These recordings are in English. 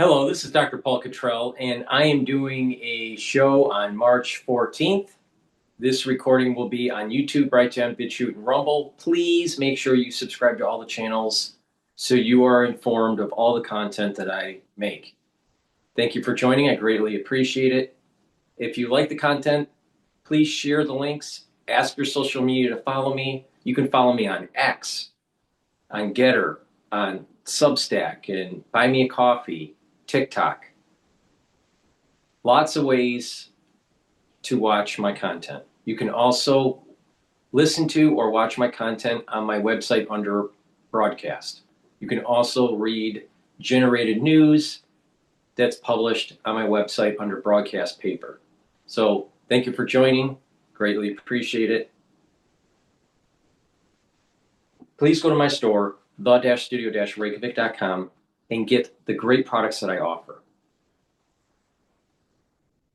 Hello, this is Dr. Paul Cottrell, and I am doing a show on March 14th. This recording will be on YouTube, Brighteon, Bitchute, and Rumble. Please make sure you subscribe to all the channels so you are informed of all the content that I make. Thank you for joining. I greatly appreciate it. If you like the content, please share the links. Ask your social media to follow me. You can follow me on X, on GETTR, on Substack, and Buy Me a Coffee, TikTok. Lots of ways to watch my content. You can also listen to or watch my content on my website under broadcast. You can also read generated news that's published on my website under broadcast paper. So thank you for joining. Greatly appreciate it. Please go to my store, the-studio-reykjavik.com, and get the great products that I offer.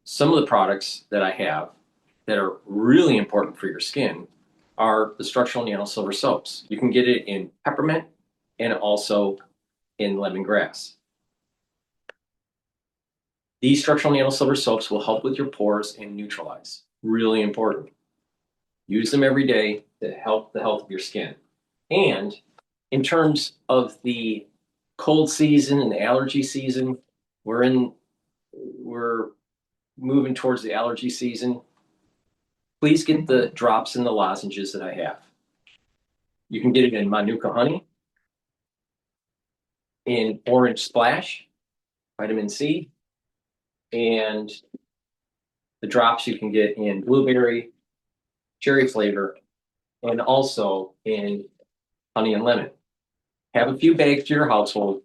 Some of the products that I have that are really important for your skin are the structural nano silver soaps. You can get it in peppermint and also in lemongrass. These structural nano silver soaps will help with your pores and neutralize. Really important. Use them every day to help the health of your skin. And in terms of the cold season and the allergy season, we're moving towards the allergy season. Please get the drops and the lozenges that I have. You can get it in Manuka honey, in orange splash, vitamin C, and the drops you can get in blueberry, cherry flavor, and also in honey and lemon. Have a few bags to your household.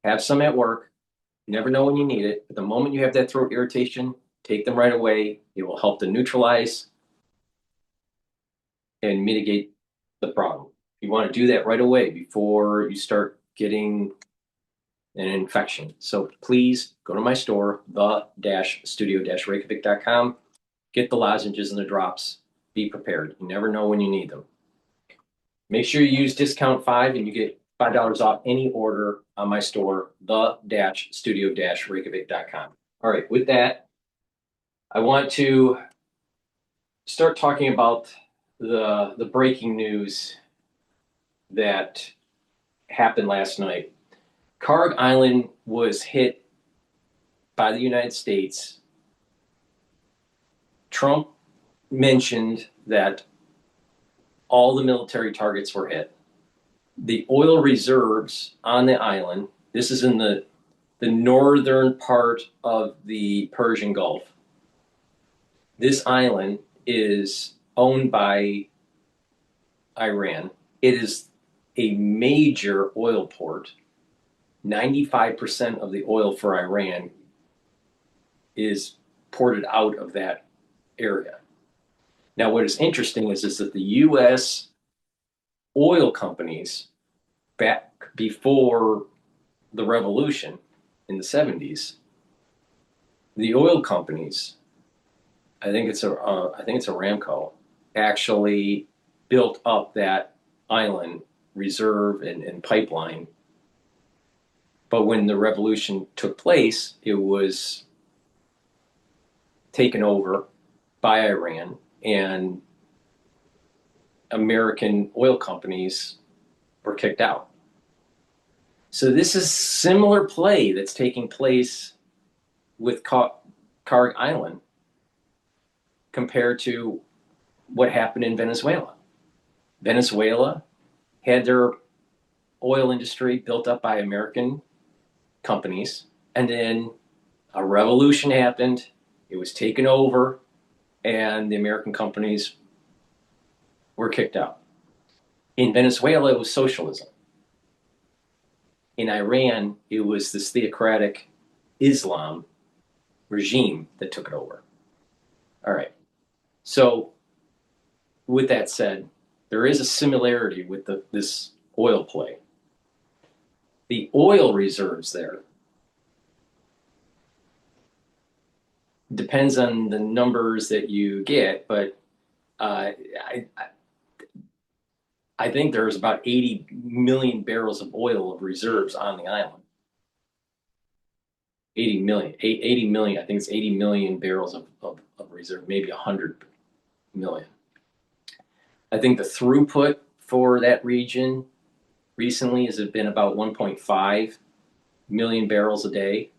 Have some at work. You never know when you need it. But the moment you have that throat irritation, take them right away. It will help to neutralize and mitigate the problem. You want to do that right away before you start getting an infection. So please go to my store, the-studio-reykjavik.com. Get the lozenges and the drops. Be prepared. You never know when you need them. Make sure you use discount 5 and you get $5 off any order on my store, the-studio-reykjavik.com. All right, with that, I want to start talking about the breaking news that happened last night. Kharg Island was hit by the United States. Trump mentioned that all the military targets were hit. The oil reserves on the island, this is in the northern part of the Persian Gulf. This island is owned by Iran. It is a major oil port. 95% of the oil for Iran is ported out of that area. Now, what is interesting is that the U.S. oil companies, back before the revolution in the 70s, the oil companies, I think it's Aramco, actually built up that island reserve and pipeline. But when the revolution took place, it was taken over by Iran, and American oil companies were kicked out. So this is similar play that's taking place with Kharg Island compared to what happened in Venezuela. Venezuela had their oil industry built up by American companies, and then a revolution happened. It was taken over, and the American companies were kicked out. In Venezuela, it was socialism. In Iran, it was this theocratic Islam regime that took it over. All right. So with that said, there is a similarity with this oil play. The oil reserves there depends on the numbers that you get, but I think there's about 80 million barrels of oil of reserves on the island. 80 million, 80 million, I think it's 80 million barrels of reserve, maybe 100 million. I think the throughput for that region recently has been about 1.5 million barrels a day.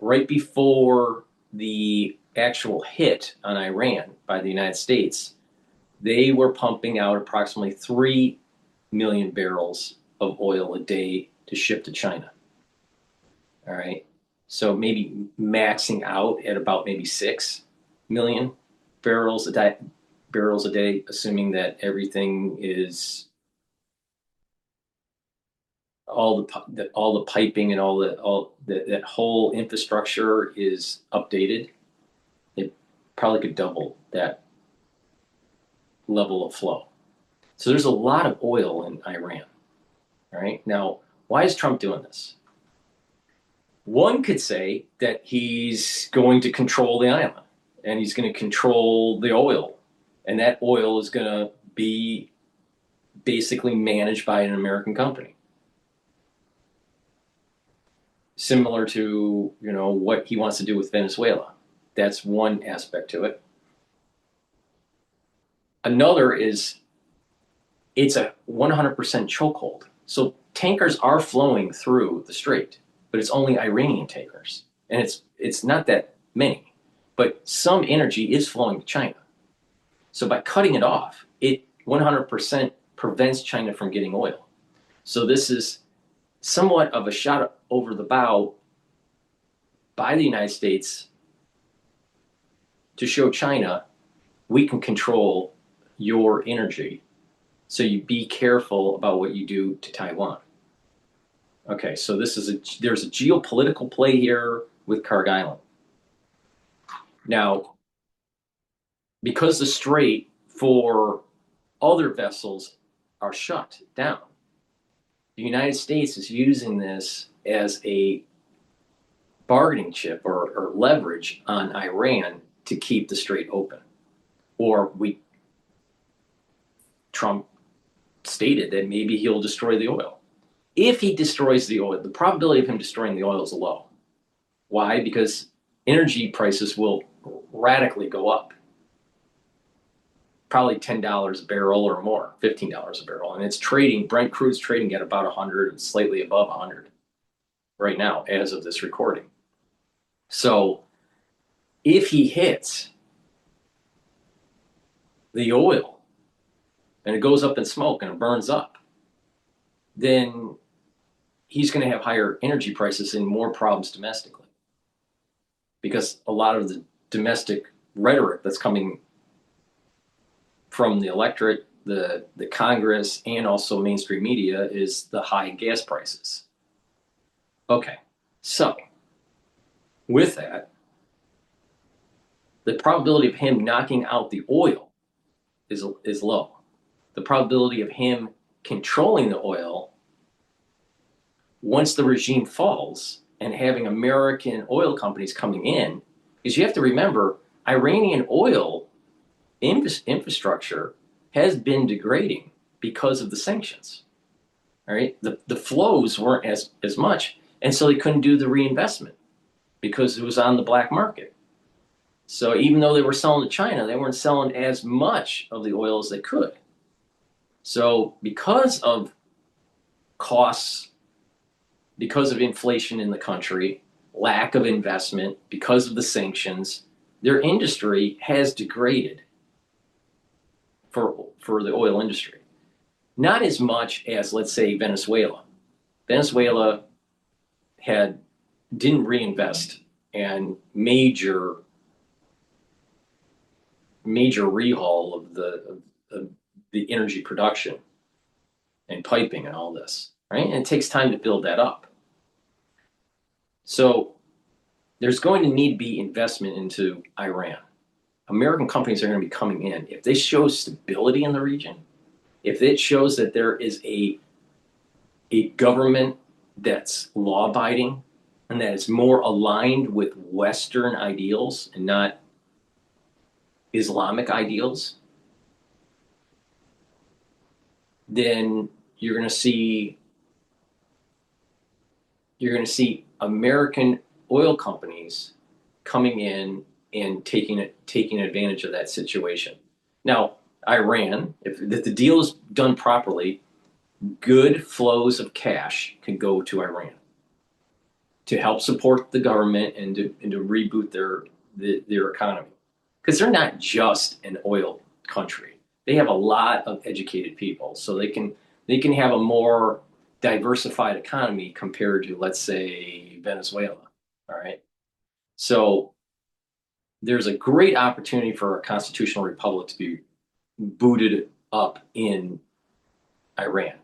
Right before the actual hit on Iran by the United States, they were pumping out approximately 3 million barrels of oil a day to ship to China. All right. So maybe maxing out at about maybe 6 million barrels a day, assuming that everything is all the piping and that whole infrastructure is updated. It probably could double that level of flow. So there's a lot of oil in Iran. All right. Now, why is Trump doing this? One could say that he's going to control the island and he's going to control the oil, and that oil is going to be basically managed by an American company. Similar to, what he wants to do with Venezuela. That's one aspect to it. Another is it's a 100% chokehold. So tankers are flowing through the strait, but it's only Iranian tankers. And it's not that many, but some energy is flowing to China. So by cutting it off, it 100% prevents China from getting oil. So this is somewhat of a shot over the bow by the United States to show China, we can control your energy. So you be careful about what you do to Taiwan. Okay, so there's a geopolitical play here with Kharg Island. Now, because the strait for other vessels are shut down, the United States is using this as a bargaining chip or leverage on Iran to keep the strait open. Or Trump stated that maybe he'll destroy the oil. If he destroys the oil, the probability of him destroying the oil is low. Why? Because energy prices will radically go up. Probably $10 a barrel or more, $15 a barrel. And it's trading, Brent crude's trading at about 100, slightly above 100 right now as of this recording. So if he hits the oil and it goes up in smoke and it burns up, then he's going to have higher energy prices and more problems domestically. Because a lot of the domestic rhetoric that's coming from the electorate, the Congress, and also mainstream media is the high gas prices. Okay, so with that, the probability of him knocking out the oil is low. The probability of him controlling the oil once the regime falls and having American oil companies coming in, because you have to remember, Iranian oil infrastructure has been degrading because of the sanctions. All right, the flows weren't as much, and so they couldn't do the reinvestment because it was on the black market. So even though they were selling to China, they weren't selling as much of the oil as they could. So because of costs, because of inflation in the country, lack of investment, because of the sanctions, their industry has degraded for the oil industry. Not as much as, let's say, Venezuela. Venezuela didn't reinvest, and major rehaul of the energy production and piping and all this, right? And it takes time to build that up. So there's going to need to be investment into Iran. American companies are going to be coming in. If they show stability in the region, if it shows that there is a government that's law-abiding and that is more aligned with Western ideals and not Islamic ideals, then you're going to see American oil companies coming in and taking advantage of that situation. Now, Iran, if the deal is done properly, good flows of cash can go to Iran to help support the government and to reboot their economy. Because they're not just an oil country. They have a lot of educated people, so they can have a more diversified economy compared to, let's say, Venezuela. All right. So there's a great opportunity for a constitutional republic to be booted up in Iran.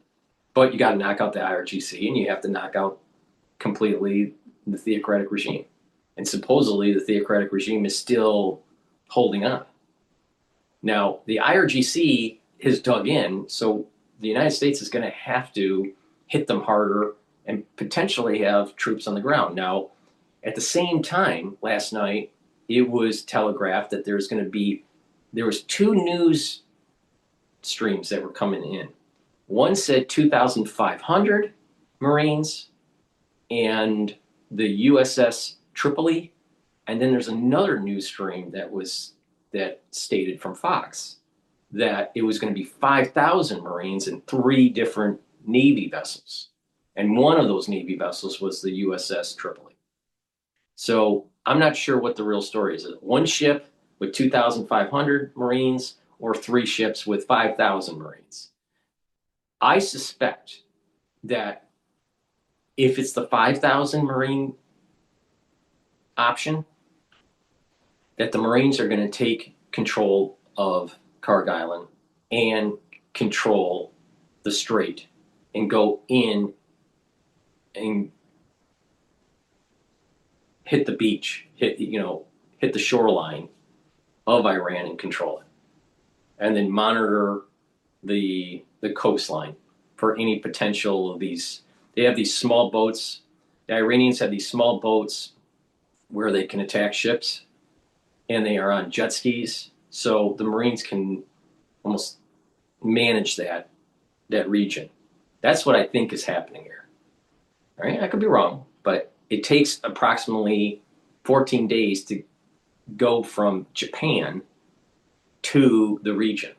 But you got to knock out the IRGC, and you have to knock out completely the theocratic regime. And supposedly the theocratic regime is still holding on. Now, the IRGC has dug in, so the United States is going to have to hit them harder and potentially have troops on the ground. Now, at the same time, last night, it was telegraphed that there was 2 news streams that were coming in. One said 2,500 Marines and the USS Tripoli, and then there's another news stream that stated from Fox that it was going to be 5,000 Marines and 3 different Navy vessels, and one of those Navy vessels was the USS Tripoli. So I'm not sure what the real story is. Is it 1 ship with 2,500 Marines or 3 ships with 5,000 Marines? I suspect that if it's the 5,000 Marine option, that the Marines are going to take control of Kharg Island and control the strait and go in and hit the beach, hit the shoreline of Iran and control it, and then monitor the coastline for any potential of these. They have these small boats. The Iranians have these small boats where they can attack ships, and they are on jet skis. So the Marines can almost manage that region. That's what I think is happening here. All right, I could be wrong, but it takes approximately 14 days to go from Japan to the region.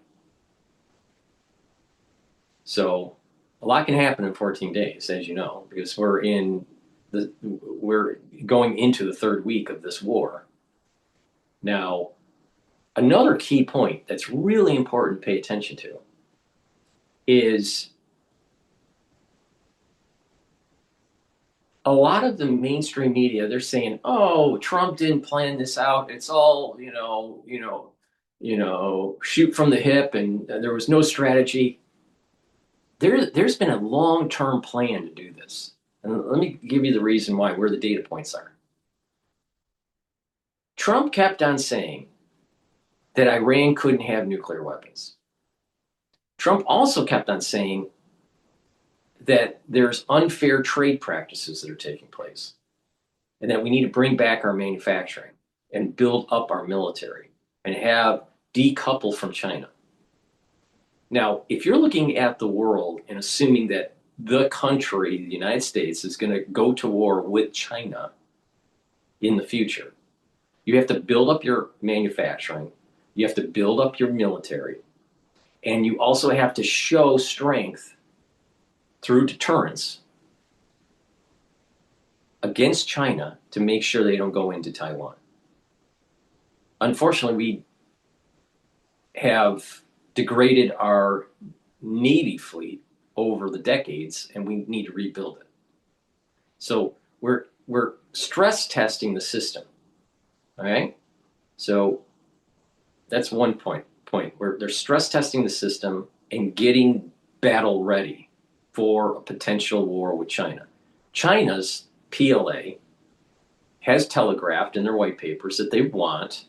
So a lot can happen in 14 days, as you know, because we're going into the 3rd week of this war. Now, another key point that's really important to pay attention to is a lot of the mainstream media. They're saying, "Oh, Trump didn't plan this out. It's all shoot from the hip, and there was no strategy." There's been a long-term plan to do this. And let me give you the reason why, where the data points are. Trump kept on saying that Iran couldn't have nuclear weapons. Trump also kept on saying that there's unfair trade practices that are taking place and that we need to bring back our manufacturing and build up our military and have decouple from China. Now, if you're looking at the world and assuming that the country, the United States, is going to go to war with China in the future, you have to build up your manufacturing, you have to build up your military, and you also have to show strength through deterrence against China to make sure they don't go into Taiwan. Unfortunately, we have degraded our Navy fleet over the decades, and we need to rebuild it. So we're stress testing the system. All right? So that's one point. Where they're stress testing the system and getting battle ready for a potential war with China. China's PLA has telegraphed in their white papers that they want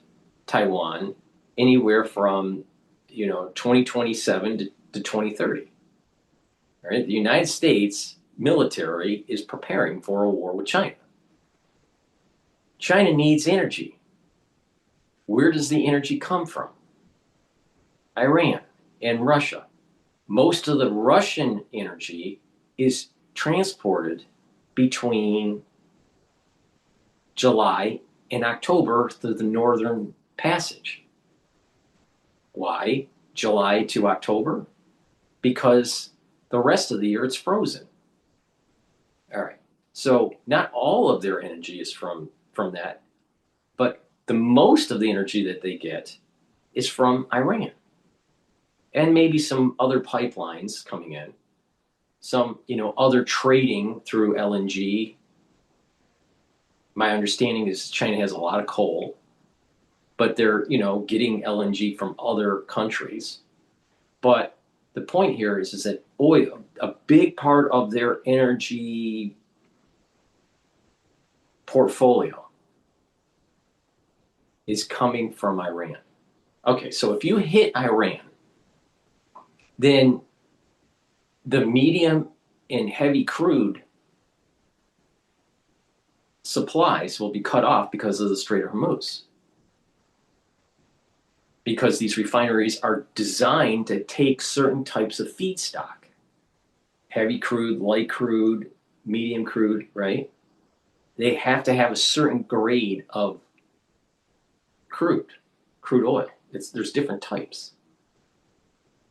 Taiwan anywhere from 2027 to 2030. All right? The United States military is preparing for a war with China. China needs energy. Where does the energy come from? Iran and Russia. Most of the Russian energy is transported between July and October through the Northern Passage. Why July to October? Because the rest of the year it's frozen. All right. So not all of their energy is from that, but the most of the energy that they get is from Iran. And maybe some other pipelines coming in, some other trading through LNG. My understanding is China has a lot of coal, but they're getting LNG from other countries. But the point here is that oil, a big part of their energy portfolio, is coming from Iran. Okay, so if you hit Iran, then the medium and heavy crude supplies will be cut off because of the Strait of Hormuz. Because these refineries are designed to take certain types of feedstock. Heavy crude, light crude, medium crude, right? They have to have a certain grade of crude oil. There's different types.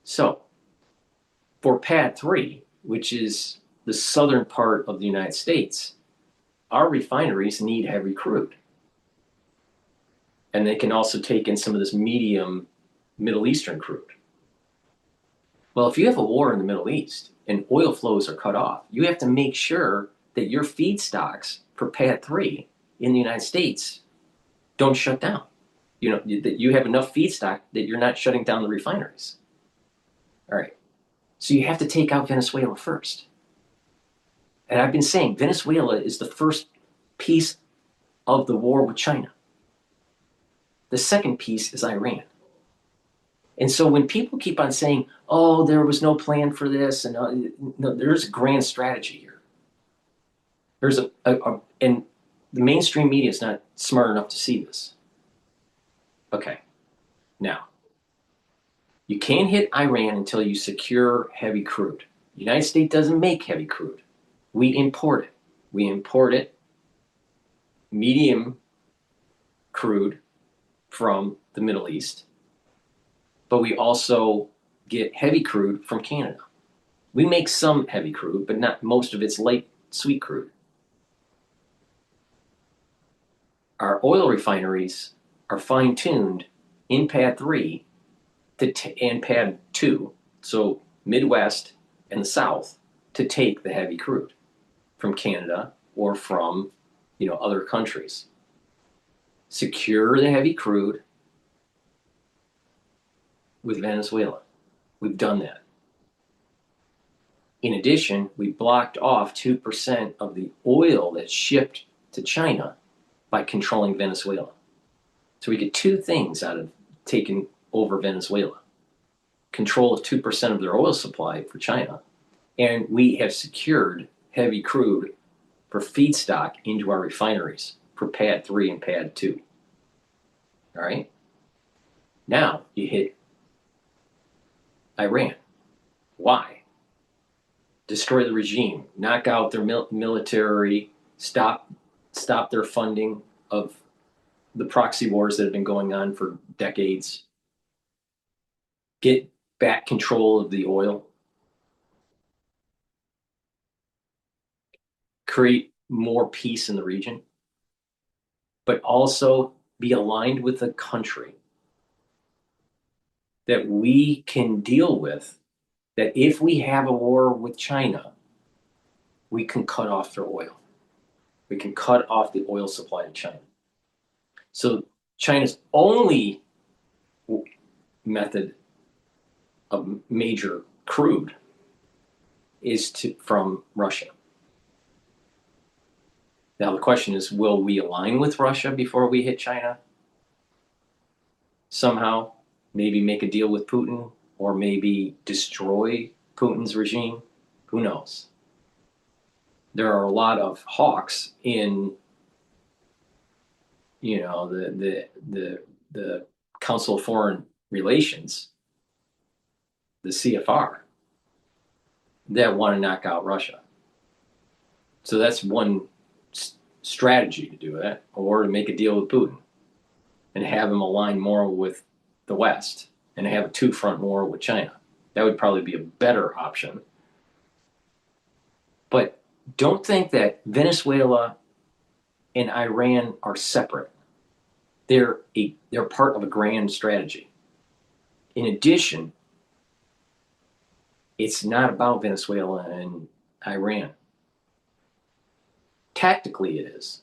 So for PADD 3, which is the southern part of the United States, our refineries need heavy crude. And they can also take in some of this medium Middle Eastern crude. Well, if you have a war in the Middle East and oil flows are cut off, you have to make sure that your feedstocks for PADD 3 in the United States don't shut down. That you have enough feedstock that you're not shutting down the refineries. All right. So you have to take out Venezuela first. And I've been saying Venezuela is the first piece of the war with China. The second piece is Iran. And so when people keep on saying, oh, there was no plan for this, and no, there's a grand strategy here. There's and the mainstream media is not smart enough to see this. Okay. Now, you can't hit Iran until you secure heavy crude. The United States doesn't make heavy crude. We import it. We import it, medium crude, from the Middle East, but we also get heavy crude from Canada. We make some heavy crude, but not most of it's light sweet crude. Our oil refineries are fine-tuned in PADD 3 and PADD 2, so Midwest and the South, to take the heavy crude from Canada or from other countries. Secure the heavy crude with Venezuela. We've done that. In addition, we blocked off 2% of the oil that's shipped to China by controlling Venezuela. So we get two things out of taking over Venezuela. Control of 2% of their oil supply for China, and we have secured heavy crude for feedstock into our refineries for PADD 3 and PADD 2. All right? Now you hit Iran. Why? Destroy the regime, knock out their military, stop their funding of the proxy wars that have been going on for decades, get back control of the oil, create more peace in the region, but also be aligned with a country that we can deal with, that if we have a war with China, we can cut off their oil. We can cut off the oil supply to China. So China's only method of major crude is from Russia. Now the question is, will we align with Russia before we hit China? Somehow, maybe make a deal with Putin, or maybe destroy Putin's regime? Who knows? There are a lot of hawks in, the Council of Foreign Relations, the CFR, that want to knock out Russia. So that's one strategy to do that, or to make a deal with Putin and have him align more with the West and have a two-front war with China. That would probably be a better option. But don't think that Venezuela and Iran are separate. They're part of a grand strategy. In addition, it's not about Venezuela and Iran. Tactically, it is.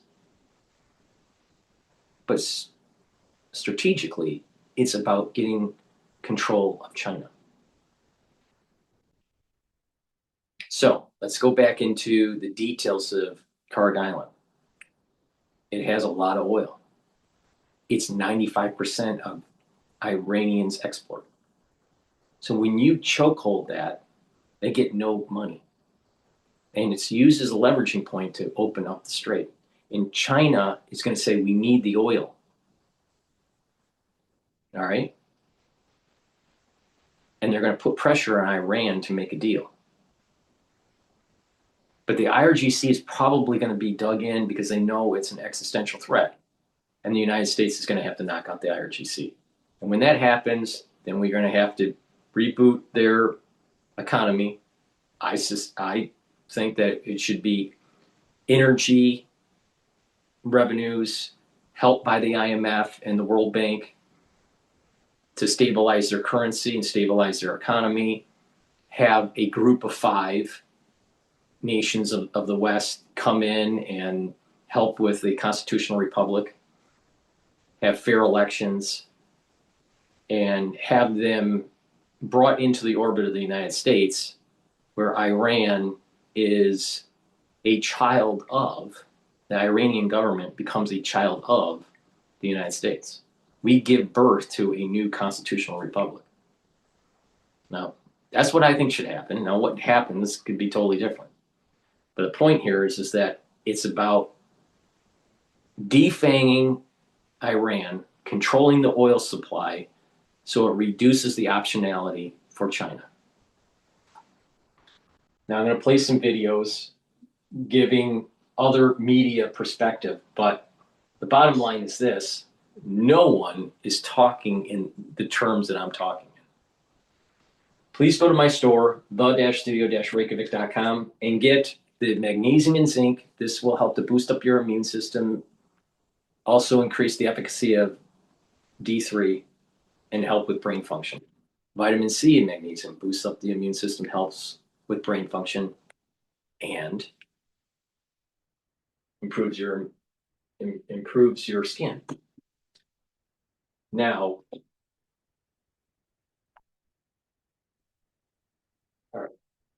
But strategically, it's about getting control of China. So let's go back into the details of Kharg Island. It has a lot of oil. It's 95% of Iranians' export. So when you chokehold that, they get no money. And it's used as a leveraging point to open up the strait. And China is going to say, we need the oil. All right? And they're going to put pressure on Iran to make a deal. But the IRGC is probably going to be dug in because they know it's an existential threat. And the United States is going to have to knock out the IRGC. And when that happens, then we're going to have to reboot their economy. I think that it should be energy revenues helped by the IMF and the World Bank to stabilize their currency and stabilize their economy. Have a group of 5 nations of the West come in and help with the constitutional republic, have fair elections, and have them brought into the orbit of the United States, where Iran is a child of, the Iranian government becomes a child of the United States. We give birth to a new constitutional republic. Now, that's what I think should happen. Now, what happens could be totally different. But the point here is that it's about defanging Iran, controlling the oil supply so it reduces the optionality for China. Now I'm going to play some videos giving other media perspective, but the bottom line is this: no one is talking in the terms that I'm talking in. Please go to my store, the-studio-reykjavik.com, and get the magnesium and zinc. This will help to boost up your immune system, also increase the efficacy of D3, and help with brain function. Vitamin C and magnesium boosts up the immune system, helps with brain function, and improves your skin. Now, all right,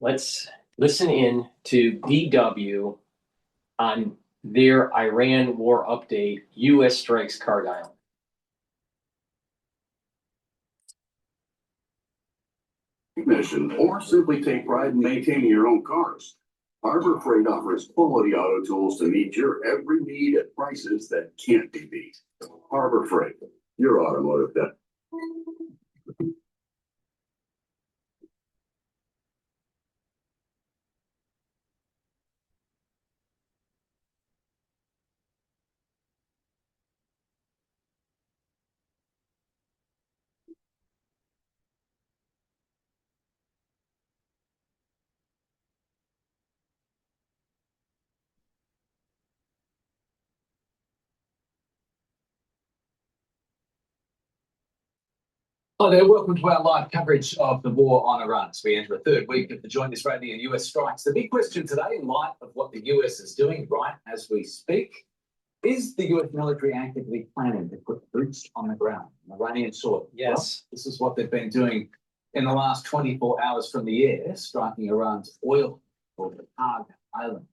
let's listen in to DW on their Iran war update. U.S. strikes Kharg Island. Mission, or simply take pride in maintaining your own cars. Harbor Freight offers quality auto tools to meet your every need at prices that can't be beat. Harbor Freight, your automotive debt. Hi there, welcome to our live coverage of the war on Iran. As we enter a 3rd week of the joint Israeli and US strikes, the big question today, in light of what the US is doing right as we speak, is the US military actively planning to put boots on the ground on Iranian soil? Yes. Well, this is what they've been doing in the last 24 hours from the air, striking Iran's oil called the Kharg Island.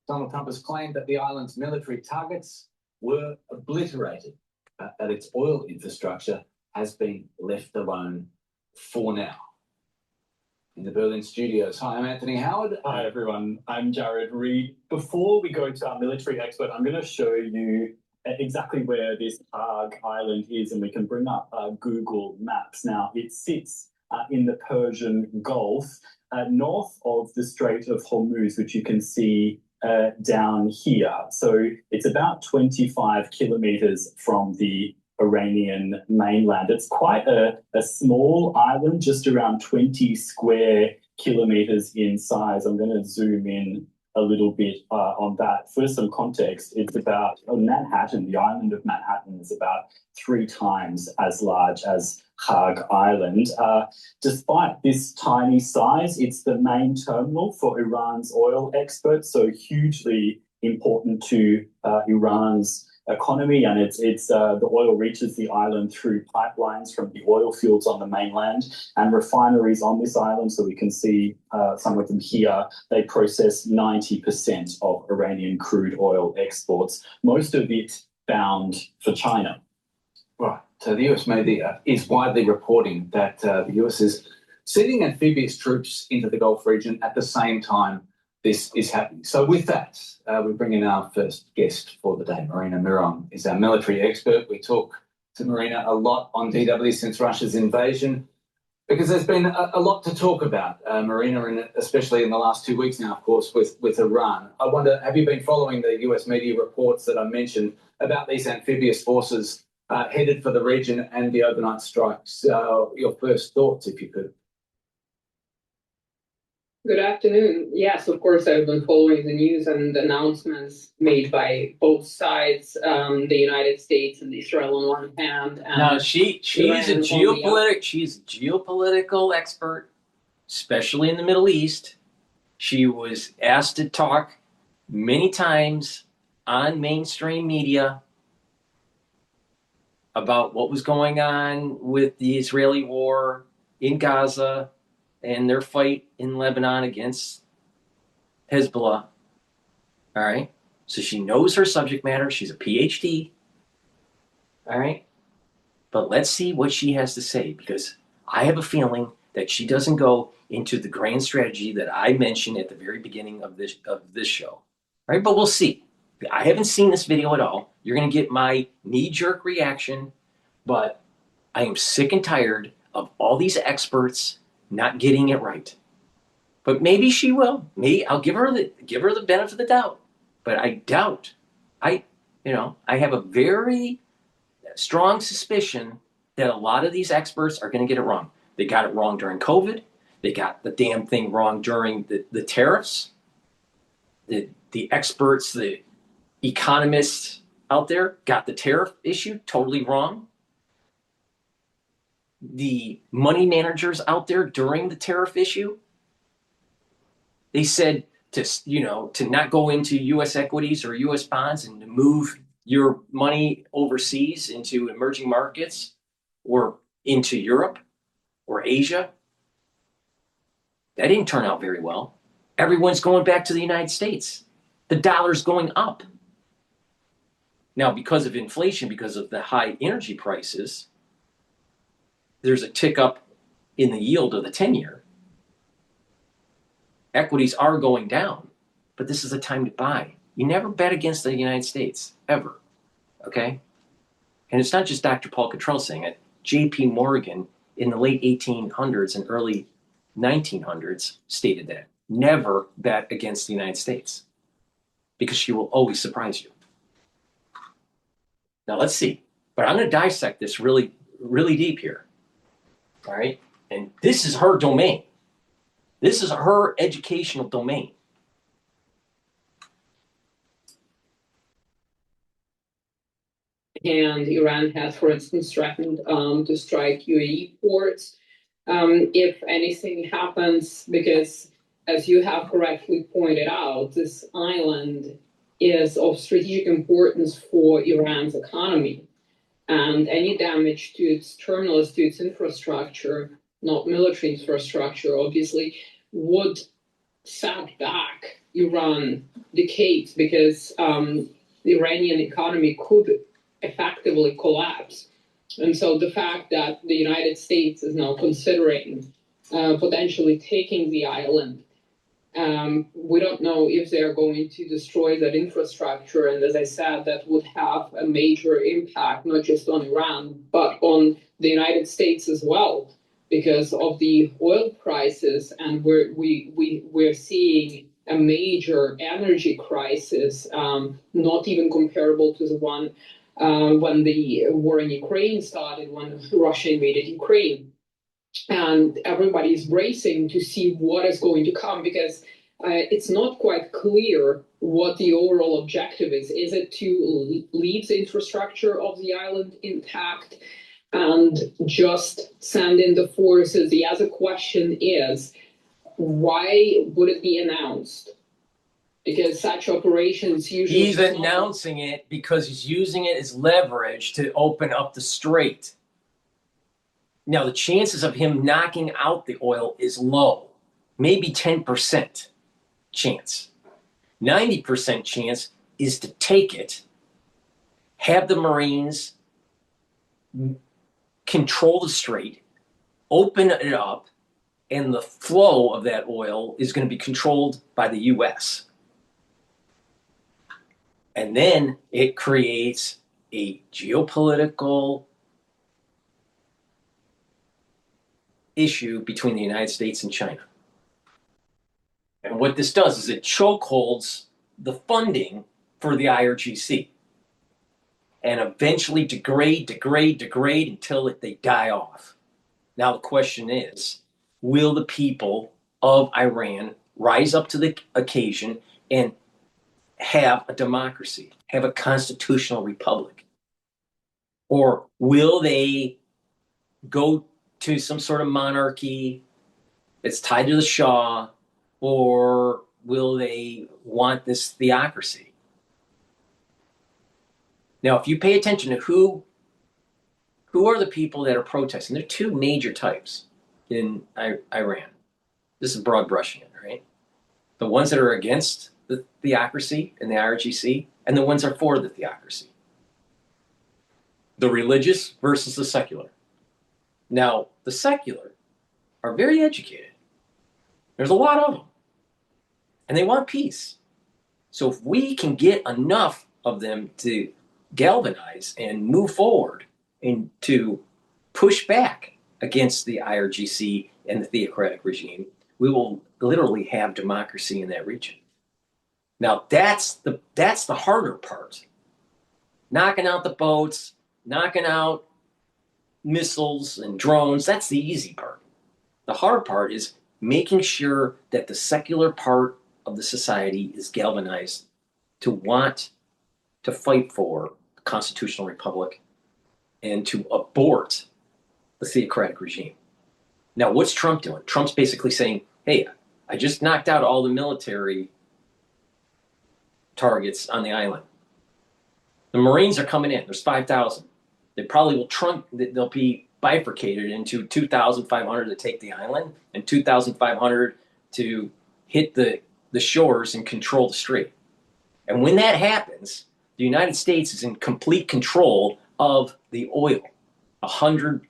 Donald Trump has claimed that the island's military targets were obliterated, that its oil infrastructure has been left alone for now. In the Berlin studios, hi, I'm Anthony Howard. Hi everyone, I'm Jared Reed. Before we go to our military expert, I'm going to show you exactly where this Kharg Island is, and we can bring up Google Maps. Now, it sits in the Persian Gulf, north of the Strait of Hormuz, which you can see down here. So it's about 25 kilometers from the Iranian mainland. It's quite a small island, just around 20 square kilometers in size. I'm going to zoom in a little bit on that. For some context, it's about Manhattan, the island of Manhattan is about 3 times as large as Kharg Island. Despite this tiny size, it's the main terminal for Iran's oil exports, so hugely important to Iran's economy, and it's the oil reaches the island through pipelines from the oil fields on the mainland and refineries on this island. So we can see some of them here. They process 90% of Iranian crude oil exports, most of it bound for China. Right. So the US media is widely reporting that the US is sending amphibious troops into the Gulf region at the same time this is happening. So with that, we bring in our first guest for the day. Marina Miron is our military expert. We talk to Marina a lot on DW since Russia's invasion because there's been a lot to talk about, Marina, and especially in the last 2 weeks now, of course, with Iran. I wonder, have you been following the US media reports that I mentioned about these amphibious forces headed for the region and the overnight strikes? Your first thoughts, if you could. Good afternoon. Yes, of course, I've been following the news and the announcements made by both sides, the United States and Israel on one hand. And now she's a geopolitical expert, especially in the Middle East. She was asked to talk many times on mainstream media about what was going on with the Israeli war in Gaza and their fight in Lebanon against Hezbollah. All right. So she knows her subject matter. She's a Ph.D. All right. But let's see what she has to say, because I have a feeling that she doesn't go into the grand strategy that I mentioned at the very beginning of this show. All right. But we'll see. I haven't seen this video at all. You're going to get my knee-jerk reaction, but I am sick and tired of all these experts not getting it right. But maybe she will. Maybe I'll give her the benefit of the doubt. But I doubt. I have a very strong suspicion that a lot of these experts are going to get it wrong. They got it wrong during COVID. They got the damn thing wrong during the tariffs. The experts, the economists out there got the tariff issue totally wrong. The money managers out there during the tariff issue, they said to not go into U.S. equities or U.S. bonds and to move your money overseas into emerging markets or into Europe or Asia. That didn't turn out very well. Everyone's going back to the United States. The dollar's going up. Now, because of inflation, because of the high energy prices, there's a tick up in the yield of the 10-year. Equities are going down, but this is a time to buy. You never bet against the United States, ever, okay? And it's not just Dr. Paul Cottrell saying it. J.P. Morgan in the late 1800s and early 1900s stated that. Never bet against the United States, because she will always surprise you. Now, let's see. But I'm going to dissect this really, really deep here. All right? And this is her domain. This is her educational domain. And Iran has, for instance, threatened to strike UAE ports if anything happens, because, as you have correctly pointed out, this island is of strategic importance for Iran's economy. And any damage to its terminals, to its infrastructure, not military infrastructure, obviously, would set back Iran decades, because the Iranian economy could effectively collapse. And so the fact that the United States is now considering potentially taking the island, we don't know if they're going to destroy that infrastructure. And as I said, that would have a major impact, not just on Iran, but on the United States as well, because of the oil prices. And we're seeing a major energy crisis, not even comparable to the one when the war in Ukraine started, when Russia invaded Ukraine. And everybody is bracing to see what is going to come, because it's not quite clear what the overall objective is. Is it to leave the infrastructure of the island intact and just send in the forces? The other question is, why would it be announced? Because such operations usually... He's announcing it because he's using it as leverage to open up the strait. Now, the chances of him knocking out the oil is low, maybe 10% chance. 90% chance is to take it, have the Marines control the strait, open it up, and the flow of that oil is going to be controlled by the U.S. And then it creates a geopolitical issue between the United States and China. And what this does is it chokeholds the funding for the IRGC and eventually degrade until they die off. Now the question is, will the people of Iran rise up to the occasion and have a democracy, have a constitutional republic? Or will they go to some sort of monarchy that's tied to the Shah? Or will they want this theocracy? Now, if you pay attention to who are the people that are protesting, there are two major types in Iran. This is broad brushing it, right? The ones that are against the theocracy and the IRGC, and the ones that are for the theocracy. The religious versus the secular. Now, the secular are very educated. There's a lot of them. And they want peace. So if we can get enough of them to galvanize and move forward and to push back against the IRGC and the theocratic regime, we will literally have democracy in that region. Now that's the harder part. Knocking out the boats, knocking out missiles and drones, that's the easy part. The hard part is making sure that the secular part of the society is galvanized to want to fight for a constitutional republic and to abort the theocratic regime. Now, what's Trump doing? Trump's basically saying, hey, I just knocked out all the military targets on the island. The Marines are coming in. There's 5,000. They probably will they'll be bifurcated into 2,500 to take the island and 2,500 to hit the shores and control the strait. And when that happens, the United States is in complete control of the oil. 100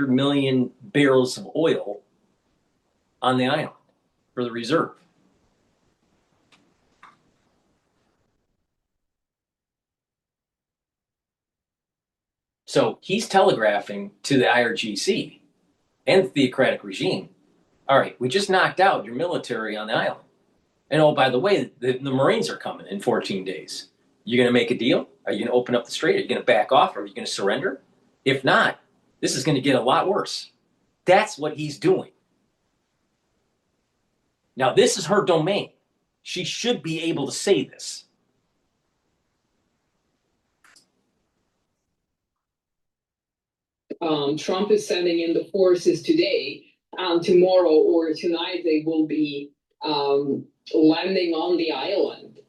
million barrels of oil on the island for the reserve. So he's telegraphing to the IRGC and the theocratic regime, all right, we just knocked out your military on the island. And oh, by the way, the Marines are coming in 14 days. You going to make a deal? Are you going to open up the strait? Are you going to back off? Are you going to surrender? If not, this is going to get a lot worse. That's what he's doing. Now, this is her domain. She should be able to say this. Trump is sending in the forces today, and tomorrow or tonight they will be landing on the island.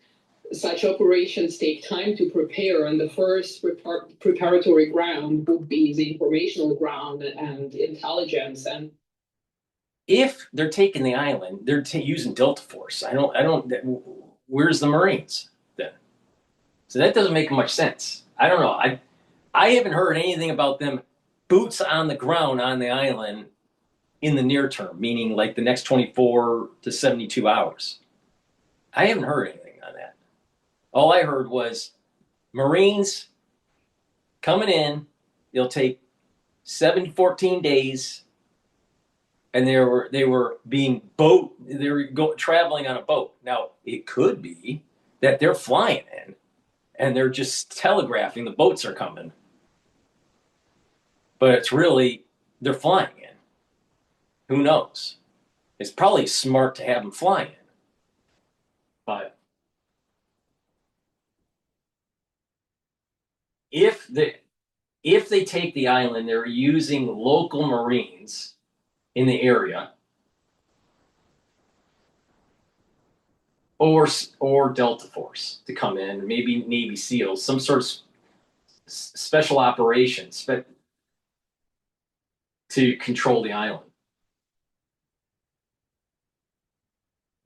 Such operations take time to prepare, and the first preparatory ground would be the informational ground and intelligence. And if they're taking the island, they're using Delta Force. Where's the Marines then? So that doesn't make much sense. I don't know. I haven't heard anything about them boots on the ground on the island in the near term, meaning like the next 24 to 72 hours. I haven't heard anything on that. All I heard was Marines coming in. It'll take 7 to 14 days. and they were traveling on a boat. Now it could be that they're flying in and they're just telegraphing the boats are coming, but it's really they're flying in. Who knows? It's probably smart to have them flying in, but if they take the island, they're using local Marines in the area, or Delta Force to come in, maybe Navy SEALs, some sort of special operations to control the island.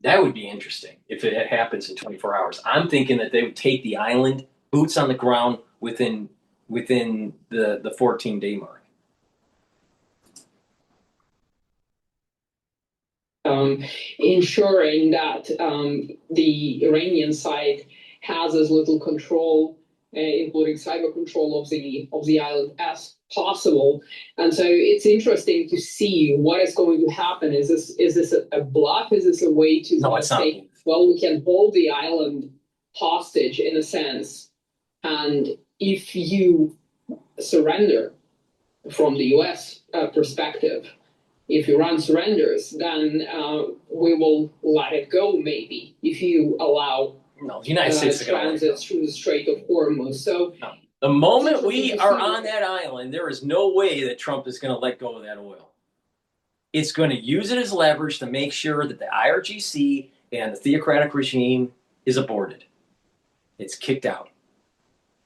That would be interesting if it happens in 24 hours. I'm thinking that they would take the island, boots on the ground within the 14-day mark. Ensuring that the Iranian side has as little control, including cyber control of the island as possible. And so it's interesting to see what is going to happen. Is this a bluff? Is this a way to say, well, we can hold the island hostage in a sense, and if you surrender from the U.S. Perspective, if Iran surrenders, then we will let it go, maybe, if you allow the United States transit through the Strait of Hormuz. So the moment we are on that island, there is no way that Trump is going to let go of that oil. It's going to use it as leverage to make sure that the IRGC and the theocratic regime is aborted. It's kicked out.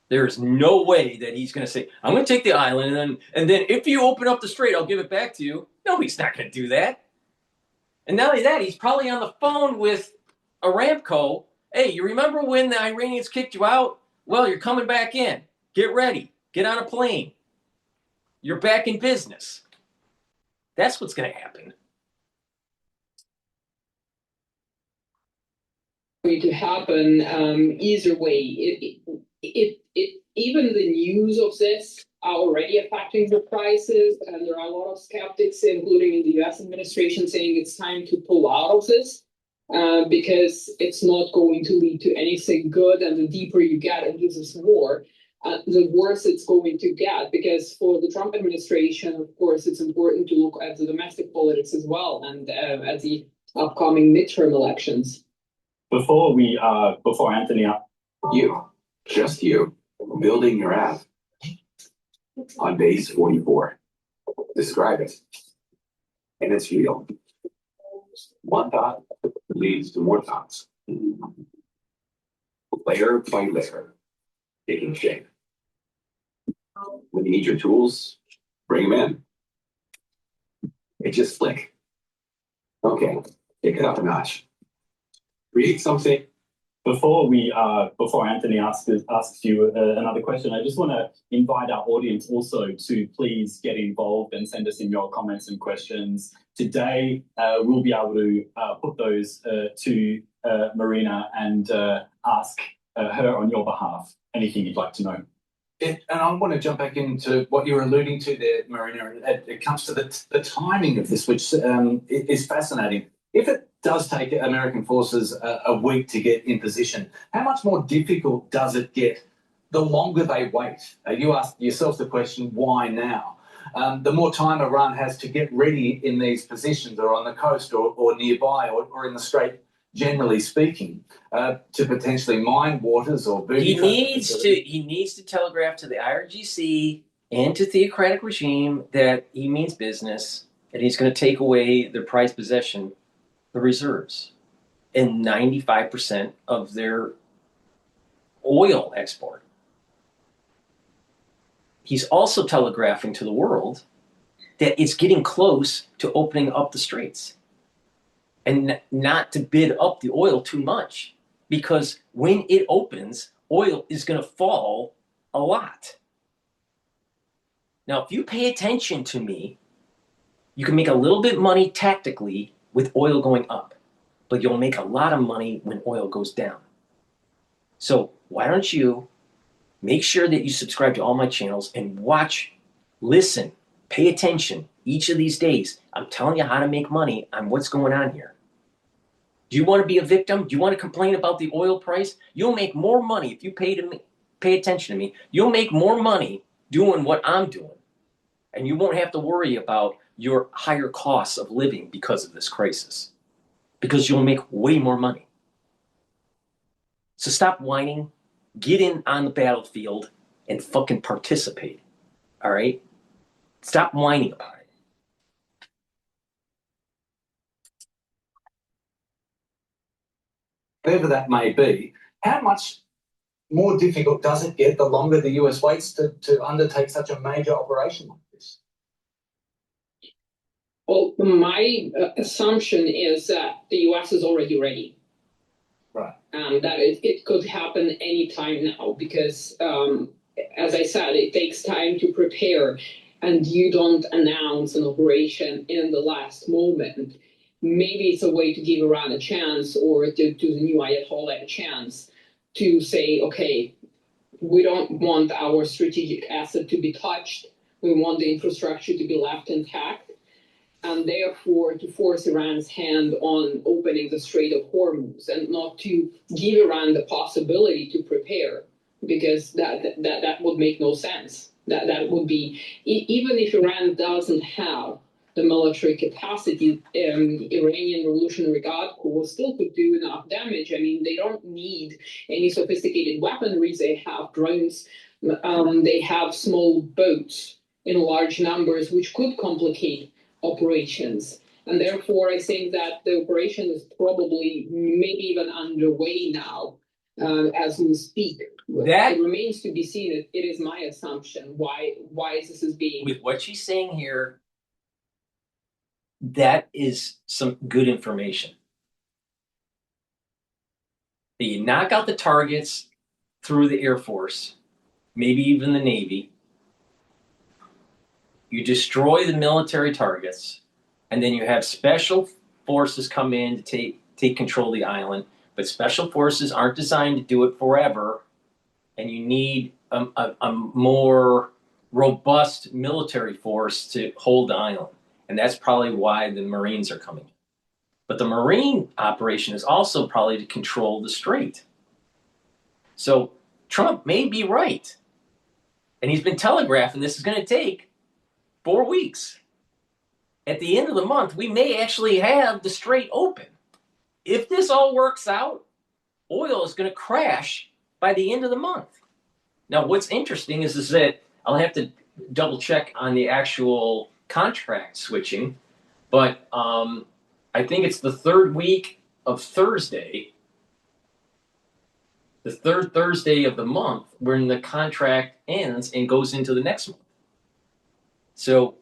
There is no way that he's going to say, I'm going to take the island, and then if you open up the strait, I'll give it back to you. No, he's not going to do that. And not only that, he's probably on the phone with Aramco. Hey, you remember when the Iranians kicked you out? Well, you're coming back in. Get ready. Get on a plane. You're back in business. That's what's going to happen. Going to happen either way. Even the news of this are already affecting the prices, and there are a lot of skeptics, including in the U.S. administration, saying it's time to pull out of this because it's not going to lead to anything good. And the deeper you get into this war, the worse it's going to get. Because for the Trump administration, of course, it's important to look at the domestic politics as well, and at the upcoming midterm elections. Before Anthony, Just you, building your app on base 44. Describe it. And it's real. One thought leads to more thoughts. Layer by layer, taking shape. When you need your tools, bring them in. It's just slick. Okay, take it up a notch. Create something. Before Anthony asks you another question, I just want to invite our audience also to please get involved and send us in your comments and questions. Today, we'll be able to put those to Marina and ask her on your behalf anything you'd like to know. And I want to jump back into what you were alluding to there, Marina. It comes to the timing of this, which is fascinating. If it does take American forces a week to get in position, how much more difficult does it get the longer they wait? You ask yourself the question, why now? The more time Iran has to get ready in these positions, or on the coast, or nearby, or in the strait, generally speaking, to potentially mine waters or booty traps. He needs to telegraph to the IRGC and to theocratic regime that he means business, and he's going to take away their prized possession, the reserves, and 95% of their oil export. He's also telegraphing to the world that it's getting close to opening up the straits, and not to bid up the oil too much, because when it opens, oil is going to fall a lot. Now, if you pay attention to me, you can make a little bit money tactically with oil going up, but you'll make a lot of money when oil goes down. So why don't you make sure that you subscribe to all my channels and watch, listen, Pay attention each of these days. I'm telling you how to make money on what's going on here. Do you want to be a victim? Do you want to complain about the oil price? You'll make more money if you pay attention to me. You'll make more money doing what I'm doing. And you won't have to worry about your higher costs of living because of this crisis. Because you'll make way more money. So stop whining, get in on the battlefield, and fucking participate. All right? Stop whining about it. Whatever that may be, how much more difficult does it get the longer the US waits to undertake such a major operation like this? Well, my assumption is that the US is already ready. Right. That it could happen anytime now because, as I said, it takes time to prepare, and you don't announce an operation in the last moment. Maybe it's a way to give Iran a chance, or to the new Ayatollah a chance to say, okay, we don't want our strategic asset to be touched. We want the infrastructure to be left intact, and therefore to force Iran's hand on opening the Strait of Hormuz, and not to give Iran the possibility to prepare, because that would make no sense. That would be, even if Iran doesn't have the military capacity, Iranian Revolutionary Guard Corps still could do enough damage. I mean, they don't need any sophisticated weaponry. They have drones. They have small boats in large numbers, which could complicate operations. And therefore, I think that the operation is probably maybe even underway now as we speak. That it remains to be seen. It is my assumption. Why this is being... With what she's saying here, that is some good information. You knock out the targets through the Air Force, maybe even the Navy. You destroy the military targets, and then you have special forces come in to take control of the island. But special forces aren't designed to do it forever, and you need a more robust military force to hold the island. And that's probably why the Marines are coming in. But the Marine operation is also probably to control the strait. So Trump may be right. And he's been telegraphing this is going to take 4 weeks. At the end of the month, we may actually have the strait open. If this all works out, oil is going to crash by the end of the month. Now, what's interesting is that I'll have to double check on the actual contract switching, but I think it's the third week of Thursday, the third Thursday of the month, when the contract ends and goes into the next month. So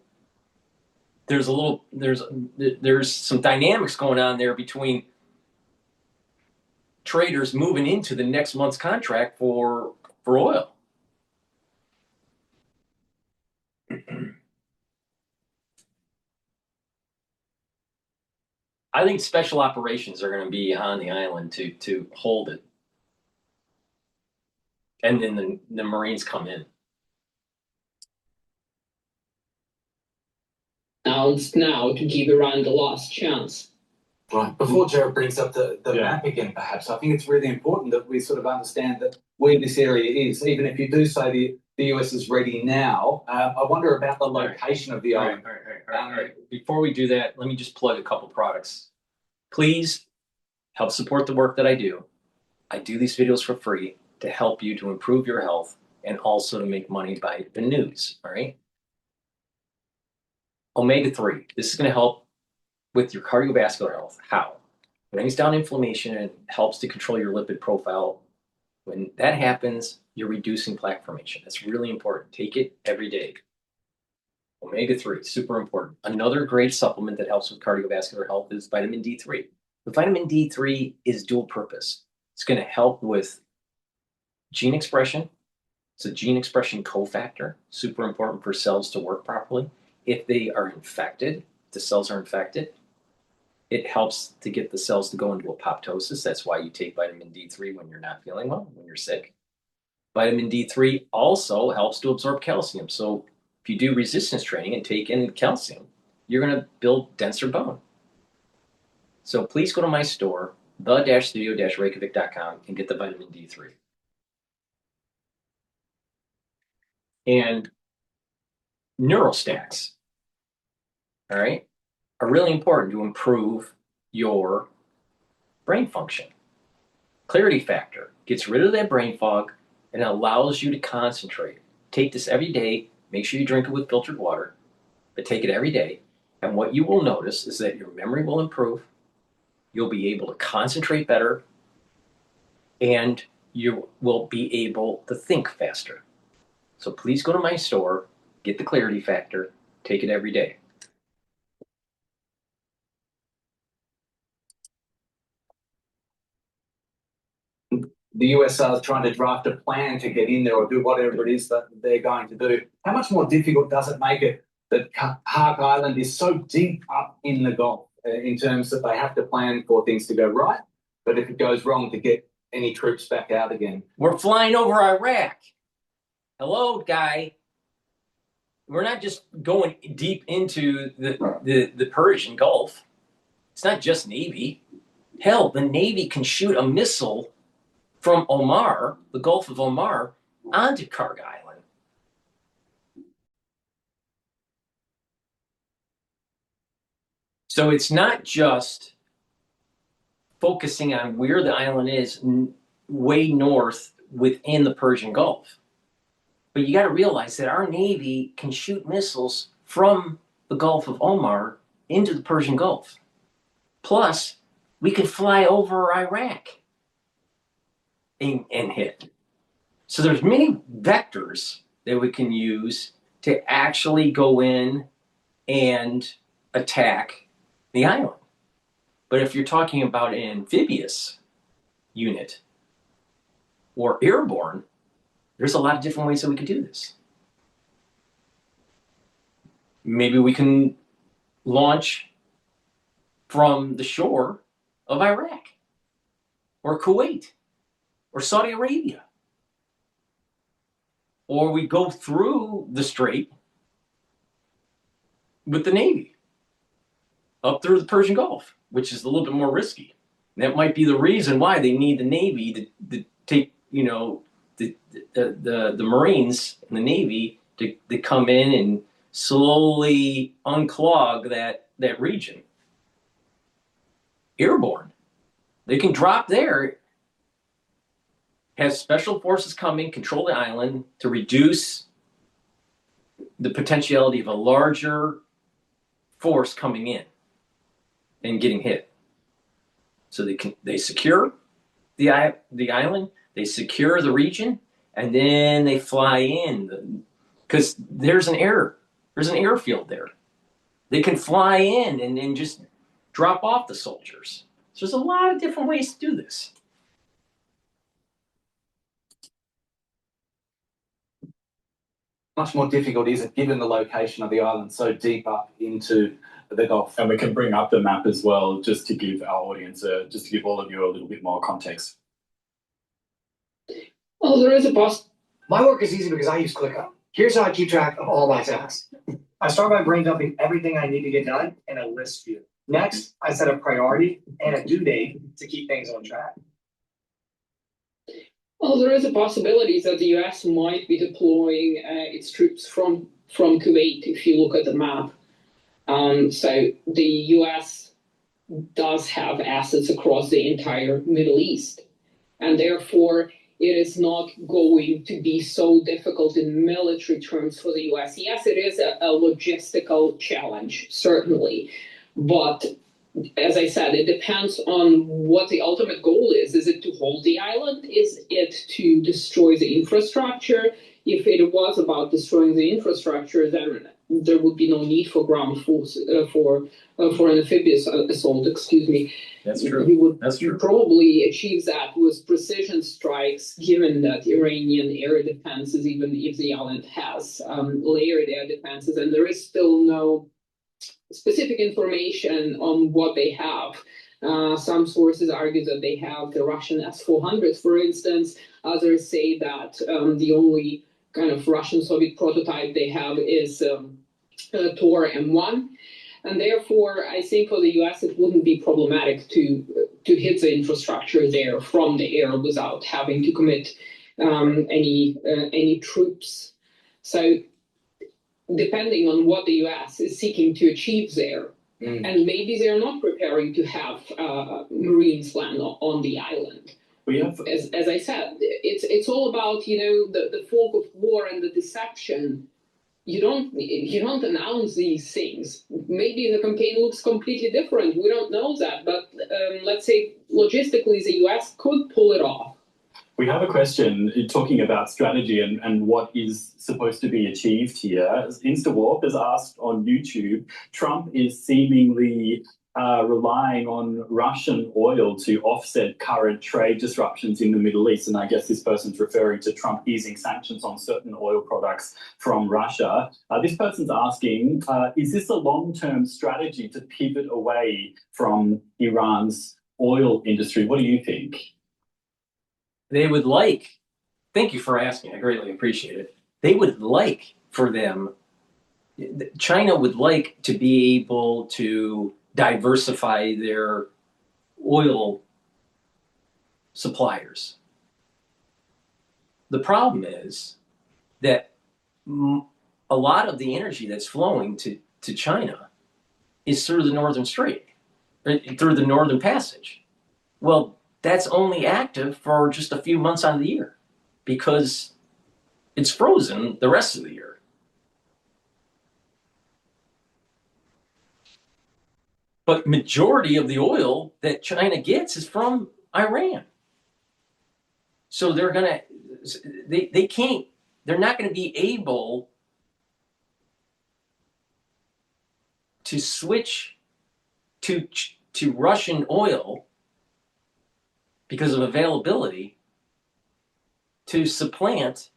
there's some dynamics going on there between traders moving into the next month's contract for oil. I think special operations are going to be on the island to hold it. And then the Marines come in. Announced now to give Iran the last chance. Right. Before Jared brings up the map again, perhaps, I think it's really important that we sort of understand that where this area is. Even if you do say the US is ready now, I wonder about the location of the island. All right. Before we do that, let me just plug a couple products. Please help support the work that I do. I do these videos for free to help you to improve your health and also to make money by the news, all right? Omega-3. This is going to help with your cardiovascular health. How? It brings down inflammation and helps to control your lipid profile. When that happens, you're reducing plaque formation. That's really important. Take it every day. Omega-3, super important. Another great supplement that helps with cardiovascular health is vitamin D3. The vitamin D3 is dual purpose. It's going to help with gene expression. It's a gene expression cofactor, super important for cells to work properly. If they are infected, the cells are infected, it helps to get the cells to go into apoptosis. That's why you take vitamin D3 when you're not feeling well, when you're sick. Vitamin D3 also helps to absorb calcium. So if you do resistance training and take in calcium, you're going to build denser bone. So please go to my store, the-studio-reykjavik.com, and get the vitamin D3. And neural stacks, all right, are really important to improve your brain function. Clarity factor gets rid of that brain fog and allows you to concentrate. Take this every day. Make sure you drink it with filtered water, but take it every day. And what you will notice is that your memory will improve. You'll be able to concentrate better, and you will be able to think faster. So please go to my store, get the clarity factor, take it every day. The USA is trying to draft a plan to get in there or do whatever it is that they're going to do. How much more difficult does it make it that Kharg Island is so deep up in the Gulf in terms that they have to plan for things to go right, but if it goes wrong, to get any troops back out again? We're flying over Iraq. Hello, guy. We're not just going deep into the Persian Gulf. It's not just Navy. Hell, the Navy can shoot a missile from Oman, the Gulf of Oman, onto Kharg Island. So it's not just focusing on where the island is way north within the Persian Gulf. But you got to realize that our Navy can shoot missiles from the Gulf of Oman into the Persian Gulf. Plus, we could fly over Iraq and hit. So there's many vectors that we can use to actually go in and attack the island. But if you're talking about an amphibious unit or airborne, there's a lot of different ways that we could do this. Maybe we can launch from the shore of Iraq or Kuwait or Saudi Arabia. Or we go through the strait with the Navy up through the Persian Gulf, which is a little bit more risky. And that might be the reason why they need the Navy to take, you know, the Marines and the Navy to come in and slowly unclog that region. Airborne. They can drop there, have special forces come in, control the island to reduce the potentiality of a larger force coming in and getting hit. So they secure the island, they secure the region, and then they fly in because there's an airfield there. They can fly in and just drop off the soldiers. So there's a lot of different ways to do this. Much more difficult is it given the location of the island so deep up into the Gulf? And we can bring up the map as well, just to give our audience, just to give all of you a little bit more context. Well, there is a My work is easy because I use ClickUp. Here's how I keep track of all my tasks. I start by brain dumping everything I need to get done in a list view. Next, I set a priority and a due date to keep things on track. Well, there is a possibility that the US might be deploying its troops from Kuwait, if you look at the map. So the US does have assets across the entire Middle East, and therefore it is not going to be so difficult in military terms for the US. Yes, it is a logistical challenge, certainly, but as I said, it depends on what the ultimate goal is. Is it to hold the island? Is it to destroy the infrastructure? If it was about destroying the infrastructure, then there would be no need for ground force for an amphibious assault. Excuse me. That's true. You would That's true. probably achieve that with precision strikes, given that Iranian air defenses, even if the island has layered air defenses, and there is still no specific information on what they have. Some sources argue that they have the Russian S-400s, for instance. Others say that the only kind of Russian Soviet prototype they have is Tor M1. And therefore, I think for the US, it wouldn't be problematic to hit the infrastructure there from the air without having to commit any troops. So depending on what the US is seeking to achieve there, and maybe they're not preparing to have Marines land on the island. As I said, it's all about, the fog of war and the deception. You don't announce these things. Maybe the campaign looks completely different. We don't know that, but let's say logistically the US could pull it off. We have a question talking about strategy and what is supposed to be achieved here. InstaWarp has asked on YouTube, Trump is seemingly relying on Russian oil to offset current trade disruptions in the Middle East. And I guess this person's referring to Trump easing sanctions on certain oil products from Russia. This person's asking, is this a long-term strategy to pivot away from Iran's oil industry? What do you think? They would like, thank you for asking, I greatly appreciate it. They would like for them, China would like to be able to diversify their oil suppliers. The problem is that a lot of the energy that's flowing to China is through the Northern Strait, through the Northern Passage. Well, that's only active for just a few months out of the year because it's frozen the rest of the year. But majority of the oil that China gets is from Iran. So they're gonna, they can't, they're not gonna be able to switch to Russian oil because of availability to supplant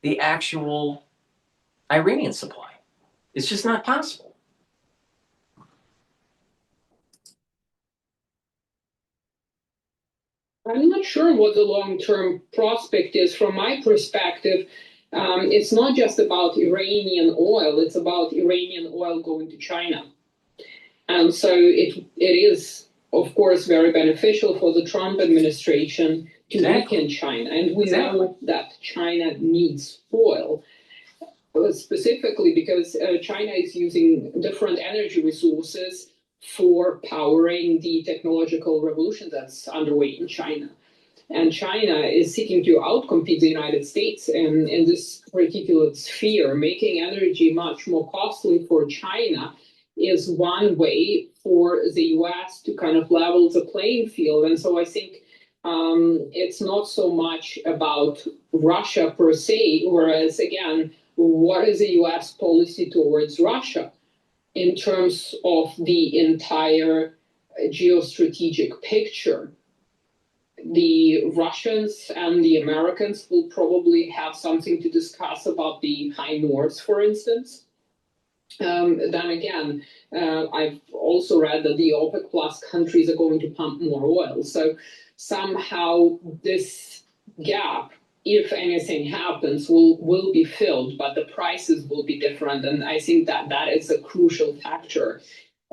the actual Iranian supply. It's just not possible. I'm not sure what the long-term prospect is. From my perspective, it's not just about Iranian oil, it's about Iranian oil going to China. And so it is, of course, very beneficial for the Trump administration to weaken China. And we know that China needs oil, specifically because China is using different energy resources for powering the technological revolution that's underway in China. And China is seeking to outcompete the United States in this particular sphere. Making energy much more costly for China is one way for the US to kind of level the playing field. And so I think it's not so much about Russia per se, whereas, again, what is the US policy towards Russia in terms of the entire geostrategic picture? The Russians and the Americans will probably have something to discuss about the High North, for instance. Then again, I've also read that the OPEC Plus countries are going to pump more oil. So somehow this gap, if anything happens, will be filled, but the prices will be different. And I think that is a crucial factor.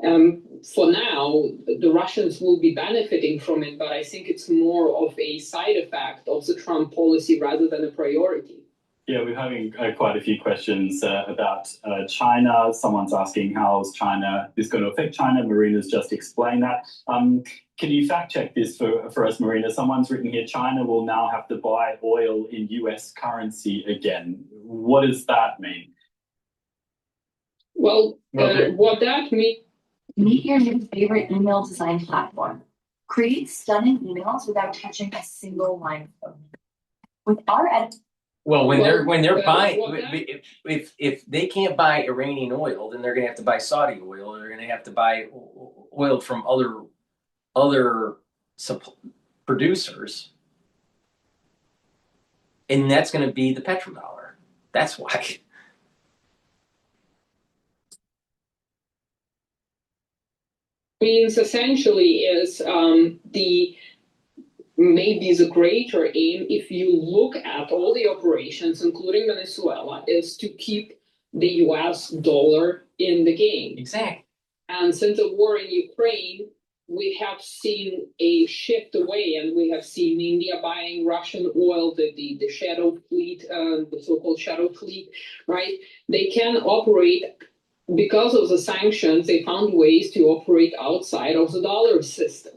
For now, the Russians will be benefiting from it, but I think it's more of a side effect of the Trump policy rather than a priority. Yeah, we're having quite a few questions about China. Someone's asking how China is going to affect China. Marina's just explained that. Can you fact check this for us, Marina? Someone's written here, China will now have to buy oil in US currency again. What does that mean? Well, what that means... Meet your new favorite email design platform. Create stunning emails without touching a single line of code. With our Well, when they're buying, if they can't buy Iranian oil, then they're going to have to buy Saudi oil, or they're going to have to buy oil from other producers, and that's going to be the petrodollar. That's why. Means essentially is the maybe the greater aim, if you look at all the operations, including Venezuela, is to keep the US dollar in the game. Exactly. And since the war in Ukraine, we have seen a shift away, and we have seen India buying Russian oil, the shadow fleet, the so-called shadow fleet, right? They can operate, because of the sanctions, they found ways to operate outside of the dollar system.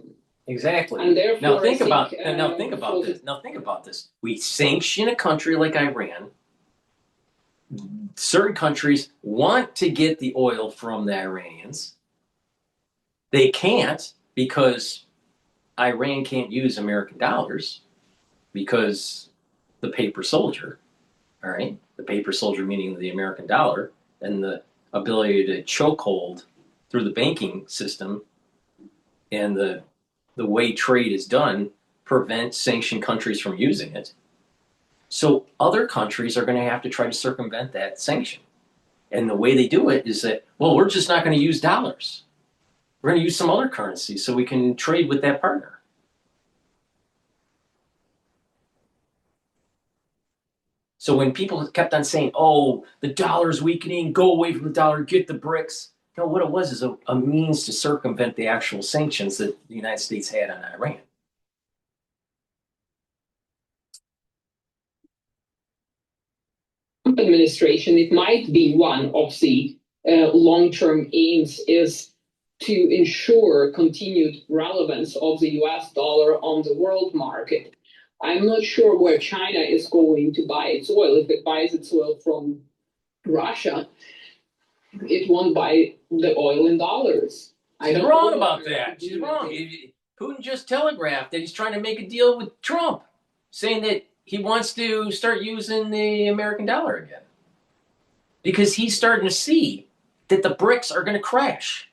Exactly. And therefore, Now think I about think, now think about this. Now think about this. We sanction a country like Iran. Certain countries want to get the oil from the Iranians. They can't because Iran can't use American dollars because the paper soldier, all right? The paper soldier meaning the American dollar and the ability to chokehold through the banking system and the way trade is done prevents sanctioned countries from using it. So other countries are going to have to try to circumvent that sanction. And the way they do it is that, well, we're just not going to use dollars. We're going to use some other currency so we can trade with that partner. So when people kept on saying, oh, the dollar's weakening, go away from the dollar, get the BRICS. You know, what it was is a means to circumvent the actual sanctions that the United States had on Iran. Administration, it might be one of the long-term aims is to ensure continued relevance of the US dollar on the world market. I'm not sure where China is going to buy its oil. If it buys its oil from Russia, it won't buy the oil in dollars. She's wrong about that. She's wrong. Putin just telegraphed that he's trying to make a deal with Trump, saying that he wants to start using the American dollar again. Because he's starting to see that the BRICS are going to crash.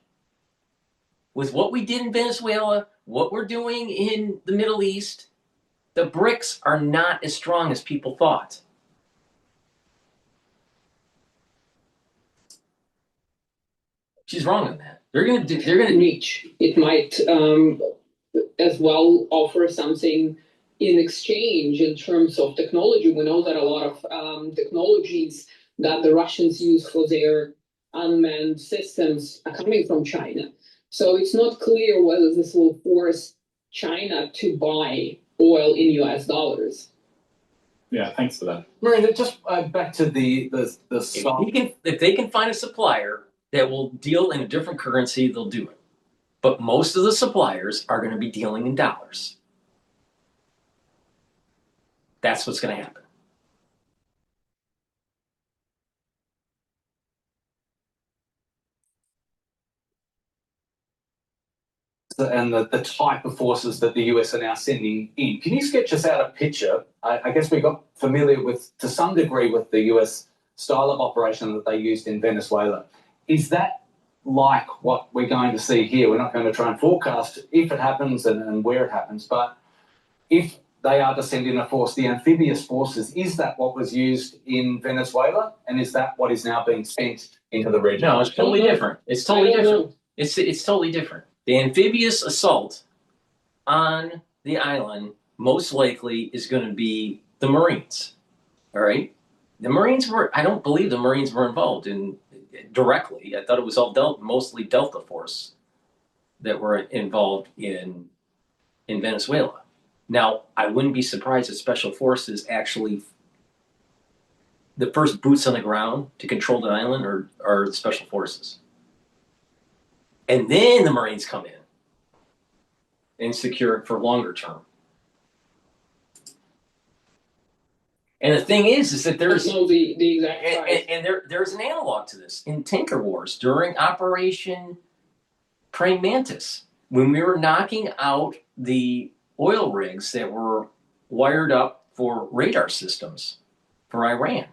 With what we did in Venezuela, what we're doing in the Middle East, the BRICS are not as strong as people thought. She's wrong on that. They're going to reach. It might as well offer something in exchange in terms of technology. We know that a lot of technologies that the Russians use for their unmanned systems are coming from China. So it's not clear whether this will force China to buy oil in US dollars. Yeah, thanks for that. Marina, just back to the if they can find a supplier that will deal in a different currency, they'll do it. But most of the suppliers are going to be dealing in dollars. That's what's going to happen. and the type of forces that the US are now sending in. Can you sketch us out a picture? I guess we got familiar with, to some degree, with the US style of operation that they used in Venezuela. Is that like what we're going to see here? We're not going to try and forecast if it happens and where it happens, but if they are to send in a force, the amphibious forces, is that what was used in Venezuela? And is that what is now being sent into the region? No, it's totally different. It's totally different. It's totally different. The amphibious assault on the island most likely is going to be the Marines. All right? The Marines I don't believe the Marines were involved in directly. I thought it was all mostly Delta Force that were involved in Venezuela. Now, I wouldn't be surprised if Special Forces actually, the first boots on the ground to control the island are Special Forces. And then the Marines come in and secure it for longer term. And the thing is that there's the exact size. and there's an analog to this in tanker wars during Operation Praying Mantis, when we were knocking out the oil rigs that were wired up for radar systems for Iran.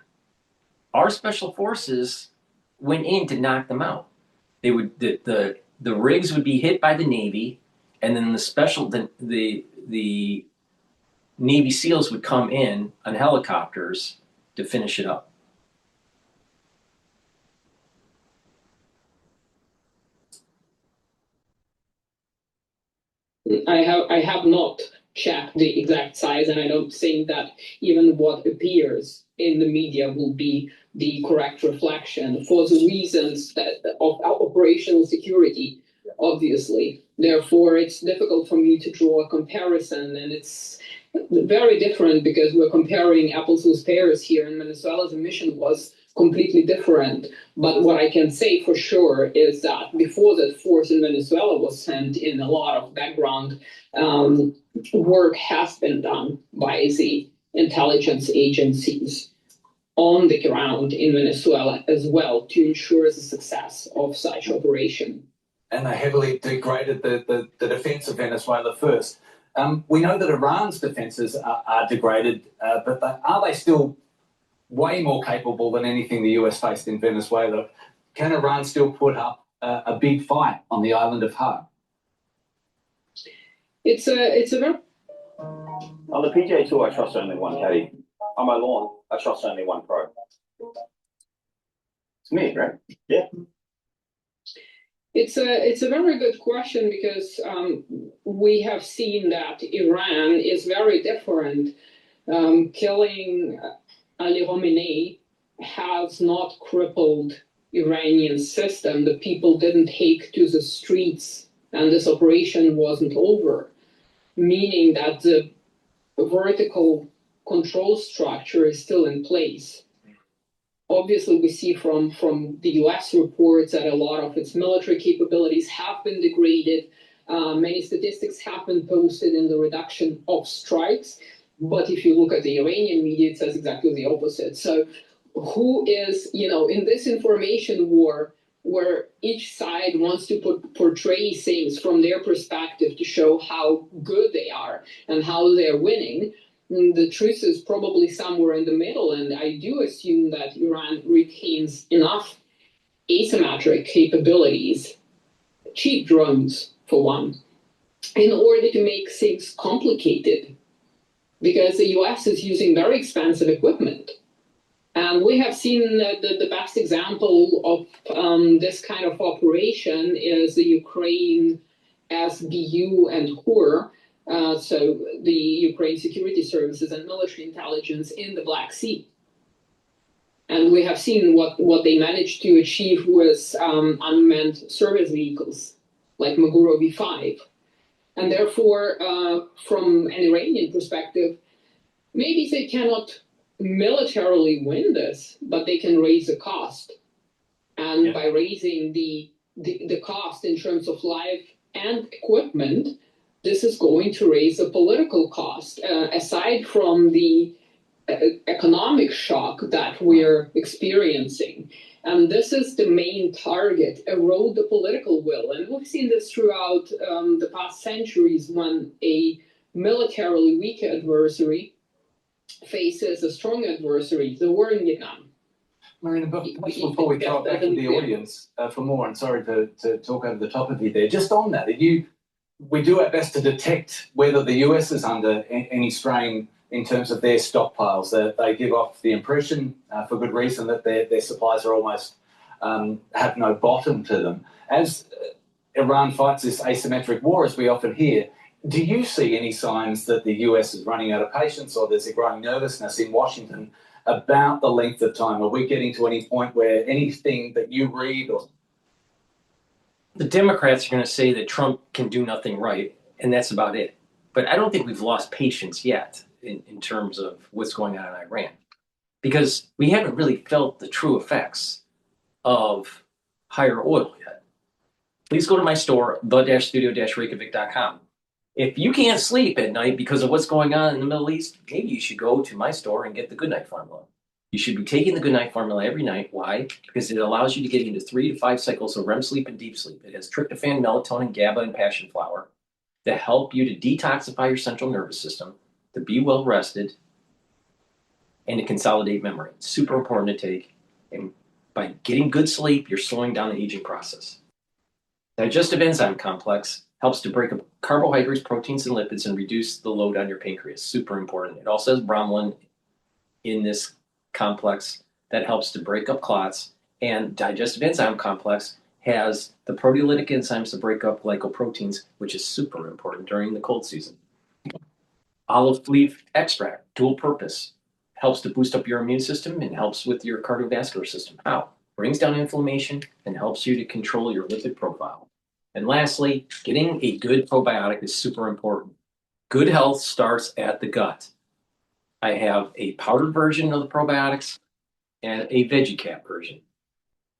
Our special forces went in to knock them out. They would the rigs would be hit by the Navy, and then the Navy SEALs would come in on helicopters to finish it up. I have not check the exact size, and I don't think that even what appears in the media will be the correct reflection for the reasons that of operational security, obviously. Therefore, it's difficult for me to draw a comparison, and it's very different because we're comparing apples with pears here. In Venezuela, the mission was completely different. But what I can say for sure is that before that force in Venezuela was sent in, a lot of background work has been done by the intelligence agencies on the ground in Venezuela as well to ensure the success of such operation. And they heavily degraded the defense of Venezuela first. We know that Iran's defenses are degraded, but are they still way more capable than anything the US faced in Venezuela? Can Iran still put up a big fight on the island of Kharg? It's a very... On the PGA Tour, I trust only one caddy. On my lawn, I trust only one pro. It's me, right? Yeah. It's a very good question because we have seen that Iran is very different. Killing Ali Khamenei has not crippled Iranian system. The people didn't take to the streets, and this operation wasn't over, meaning that the vertical control structure is still in place. Obviously, we see from the US reports that a lot of its military capabilities have been degraded. Many statistics have been posted in the reduction of strikes. But if you look at the Iranian media, it says exactly the opposite. So who is, in this information war where each side wants to portray things from their perspective to show how good they are and how they're winning, the truth is probably somewhere in the middle, and I do assume that Iran retains enough asymmetric capabilities, cheap drones for one, in order to make things complicated, because the US is using very expensive equipment. And we have seen the best example of this kind of operation is the Ukraine SBU and KUR, so the Ukraine Security Services and Military Intelligence in the Black Sea. And we have seen what they managed to achieve with unmanned service vehicles like Maguro V5. And therefore, from an Iranian perspective, maybe they cannot militarily win this, but they can raise the cost. And by raising the cost in terms of life and equipment, this is going to raise the political cost, aside from the economic shock that we're experiencing. And this is the main target, erode the political will. And we've seen this throughout the past centuries when a militarily weak adversary faces a strong adversary, the war in Vietnam. Marina, before we throw it back to the audience for more, and sorry to talk over the top of you there, just on that, we do our best to detect whether the US is under any strain in terms of their stockpiles. They give off the impression, for good reason, that their supplies are almost have no bottom to them. As Iran fights this asymmetric war, as we often hear, do you see any signs that the US is running out of patience, or there's a growing nervousness in Washington about the length of time? Are we getting to any point where anything that you read or... The Democrats are going to say that Trump can do nothing right, and that's about it. But I don't think we've lost patience yet in terms of what's going on in Iran, because we haven't really felt the true effects of higher oil yet. Please go to my store, the-studio-reykjavik.com. If you can't sleep at night because of what's going on in the Middle East, maybe you should go to my store and get the Goodnight Formula. You should be taking the Goodnight Formula every night. Why? Because it allows you to get into 3 to 5 cycles of REM sleep and deep sleep. It has tryptophan, melatonin, GABA, and passion flower to help you to detoxify your central nervous system, to be well rested, and to consolidate memory. It's super important to take. And by getting good sleep, you're slowing down the aging process. Digestive enzyme complex helps to break up carbohydrates, proteins, and lipids and reduce the load on your pancreas. Super important. It also has bromelain in this complex that helps to break up clots. And digestive enzyme complex has the proteolytic enzymes to break up glycoproteins, which is super important during the cold season. Olive leaf extract, dual purpose, helps to boost up your immune system and helps with your cardiovascular system. How? Brings down inflammation and helps you to control your lipid profile. And lastly, getting a good probiotic is super important. Good health starts at the gut. I have a powdered version of the probiotics and a VeggieCap version.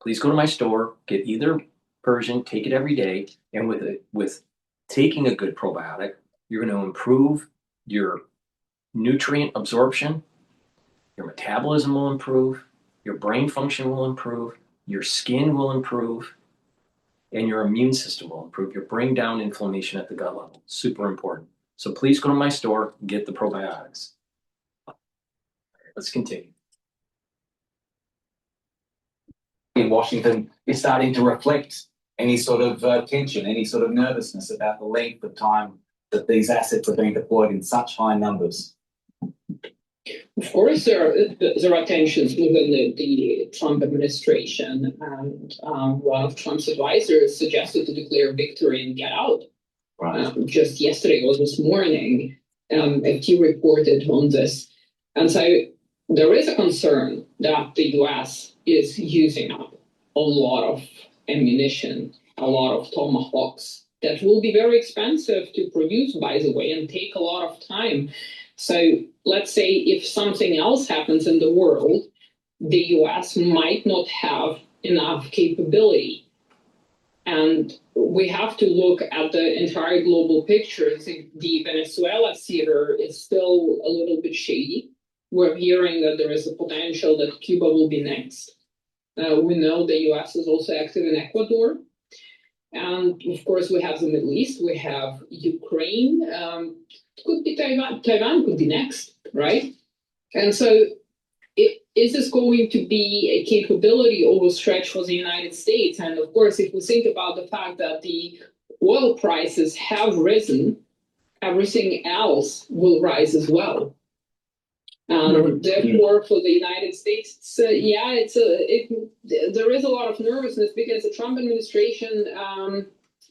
Please go to my store, get either version, take it every day, and with taking a good probiotic, you're going to improve your nutrient absorption, your metabolism will improve, your brain function will improve, your skin will improve, and your immune system will improve. You'll bring down inflammation at the gut level. Super important. So please go to my store and get the probiotics. Let's continue. In Washington is starting to reflect any sort of tension, any sort of nervousness about the length of time that these assets are being deployed in such high numbers. Of course, there are tensions within the Trump administration, and one of Trump's advisors suggested to declare victory and get out. Right. Just yesterday or this morning, Ep40 reported on this. And so there is a concern that the US is using up a lot of ammunition, a lot of tomahawks that will be very expensive to produce, by the way, and take a lot of time. So let's say if something else happens in the world, the US might not have enough capability. And we have to look at the entire global picture. The Venezuela theater is still a little bit shady. We're hearing that there is a potential that Cuba will be next. We know the US is also active in Ecuador. And of course, we have the Middle East, we have Ukraine, could be Taiwan could be next, right? And so is this going to be a capability overstretch for the United States? And of course, if we think about the fact that the oil prices have risen, everything else will rise as well. Therefore, for the United States, there is a lot of nervousness because the Trump administration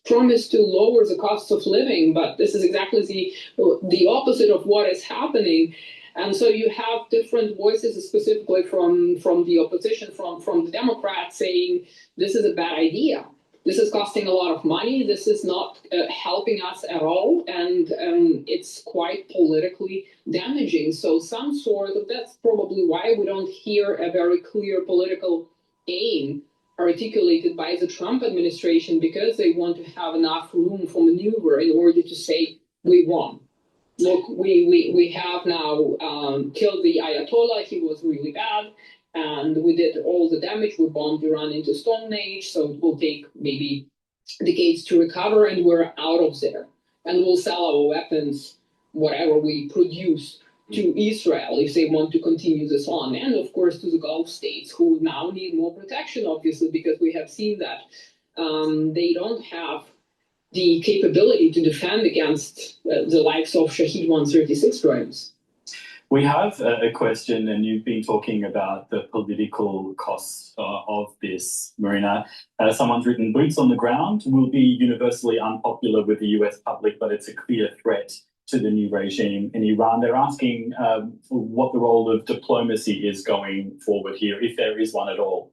promised to lower the cost of living, but this is exactly the opposite of what is happening. And so you have different voices, specifically from the opposition, from the Democrats, saying this is a bad idea. This is costing a lot of money. This is not helping us at all, and it's quite politically damaging. So that's probably why we don't hear a very clear political aim articulated by the Trump administration, because they want to have enough room for maneuver in order to say, we won. Look, we have now killed the Ayatollah. He was really bad. And we did all the damage. We bombed Iran into Stone Age, so it will take maybe decades to recover, and we're out of there. And we'll sell our weapons, whatever we produce, to Israel if they want to continue this on. And of course, to the Gulf states, who now need more protection, obviously, because we have seen that they don't have the capability to defend against the likes of Shahed 136 drones. We have a question, and you've been talking about the political costs of this, Marina. Someone's written, boots on the ground will be universally unpopular with the US public, but it's a clear threat to the new regime in Iran. They're asking what the role of diplomacy is going forward here, if there is one at all.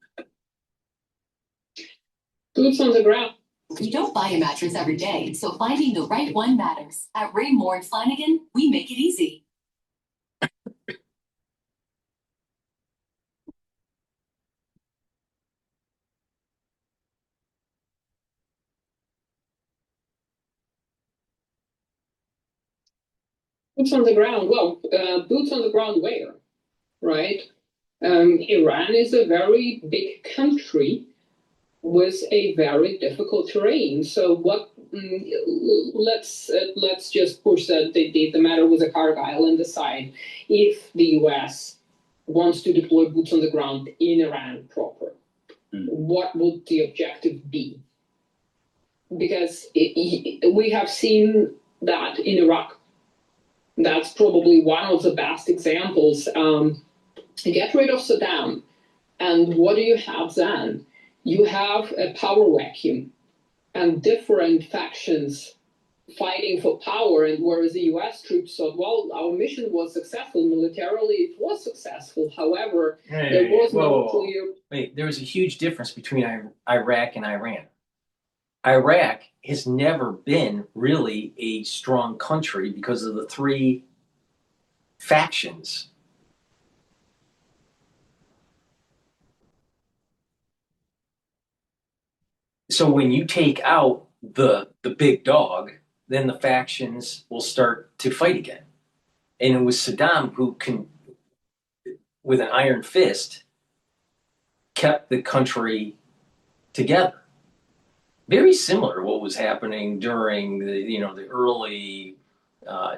Boots on the ground. You don't buy a mattress every day, so finding the right one matters. At Raymore & Flanagan, we make it easy. Boots on the ground. Well, boots on the ground where, right? Iran is a very big country with a very difficult terrain. So let's just push the matter with the Kharg Island aside. If the US wants to deploy boots on the ground in Iran proper, what would the objective be? Because we have seen that in Iraq. That's probably one of the best examples. Get rid of Saddam, and what do you have then? You have a power vacuum, and different factions fighting for power, and whereas the US troops thought, well, our mission was successful militarily, it was successful. However, there was no clear. Wait, there was a huge difference between Iraq and Iran. Iraq has never been really a strong country because of the three factions. So when you take out the big dog, then the factions will start to fight again. And it was Saddam who can, with an iron fist, kept the country together. Very similar to what was happening during the early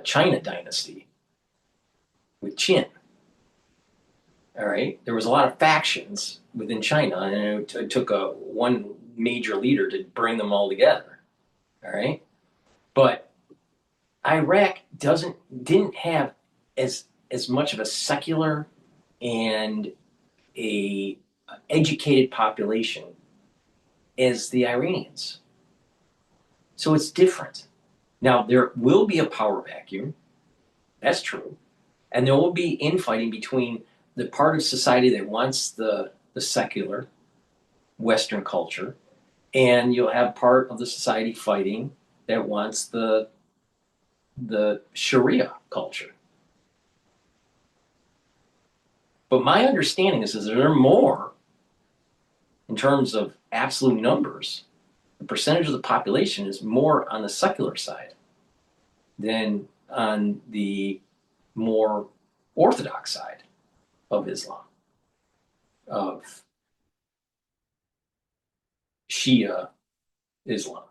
China dynasty with Qin. All right, there was a lot of factions within China, and it took one major leader to bring them all together. All right, but Iraq didn't have as much of a secular and a educated population as the Iranians. So it's different. Now, there will be a power vacuum. That's true. And there will be infighting between the part of society that wants the secular Western culture, and you'll have part of the society fighting that wants the Sharia culture. But my understanding is that there are more, in terms of absolute numbers, the percentage of the population is more on the secular side than on the more orthodox side of Islam, of Shia Islam.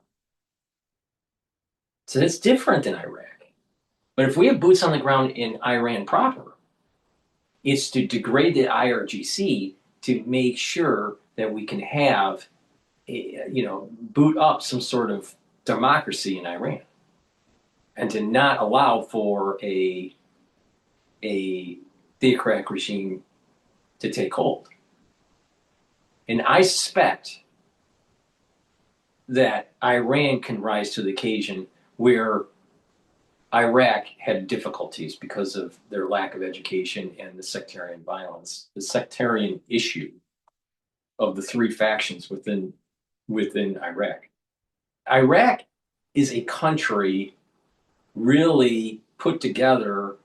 So that's different than Iraq. But if we have boots on the ground in Iran proper, it's to degrade the IRGC to make sure that we can have, boot up some sort of democracy in Iran, and to not allow for a theocratic regime to take hold. And I suspect that Iran can rise to the occasion where Iraq had difficulties because of their lack of education and the sectarian violence, the sectarian issue of the three factions within Iraq. Iraq is a country really put together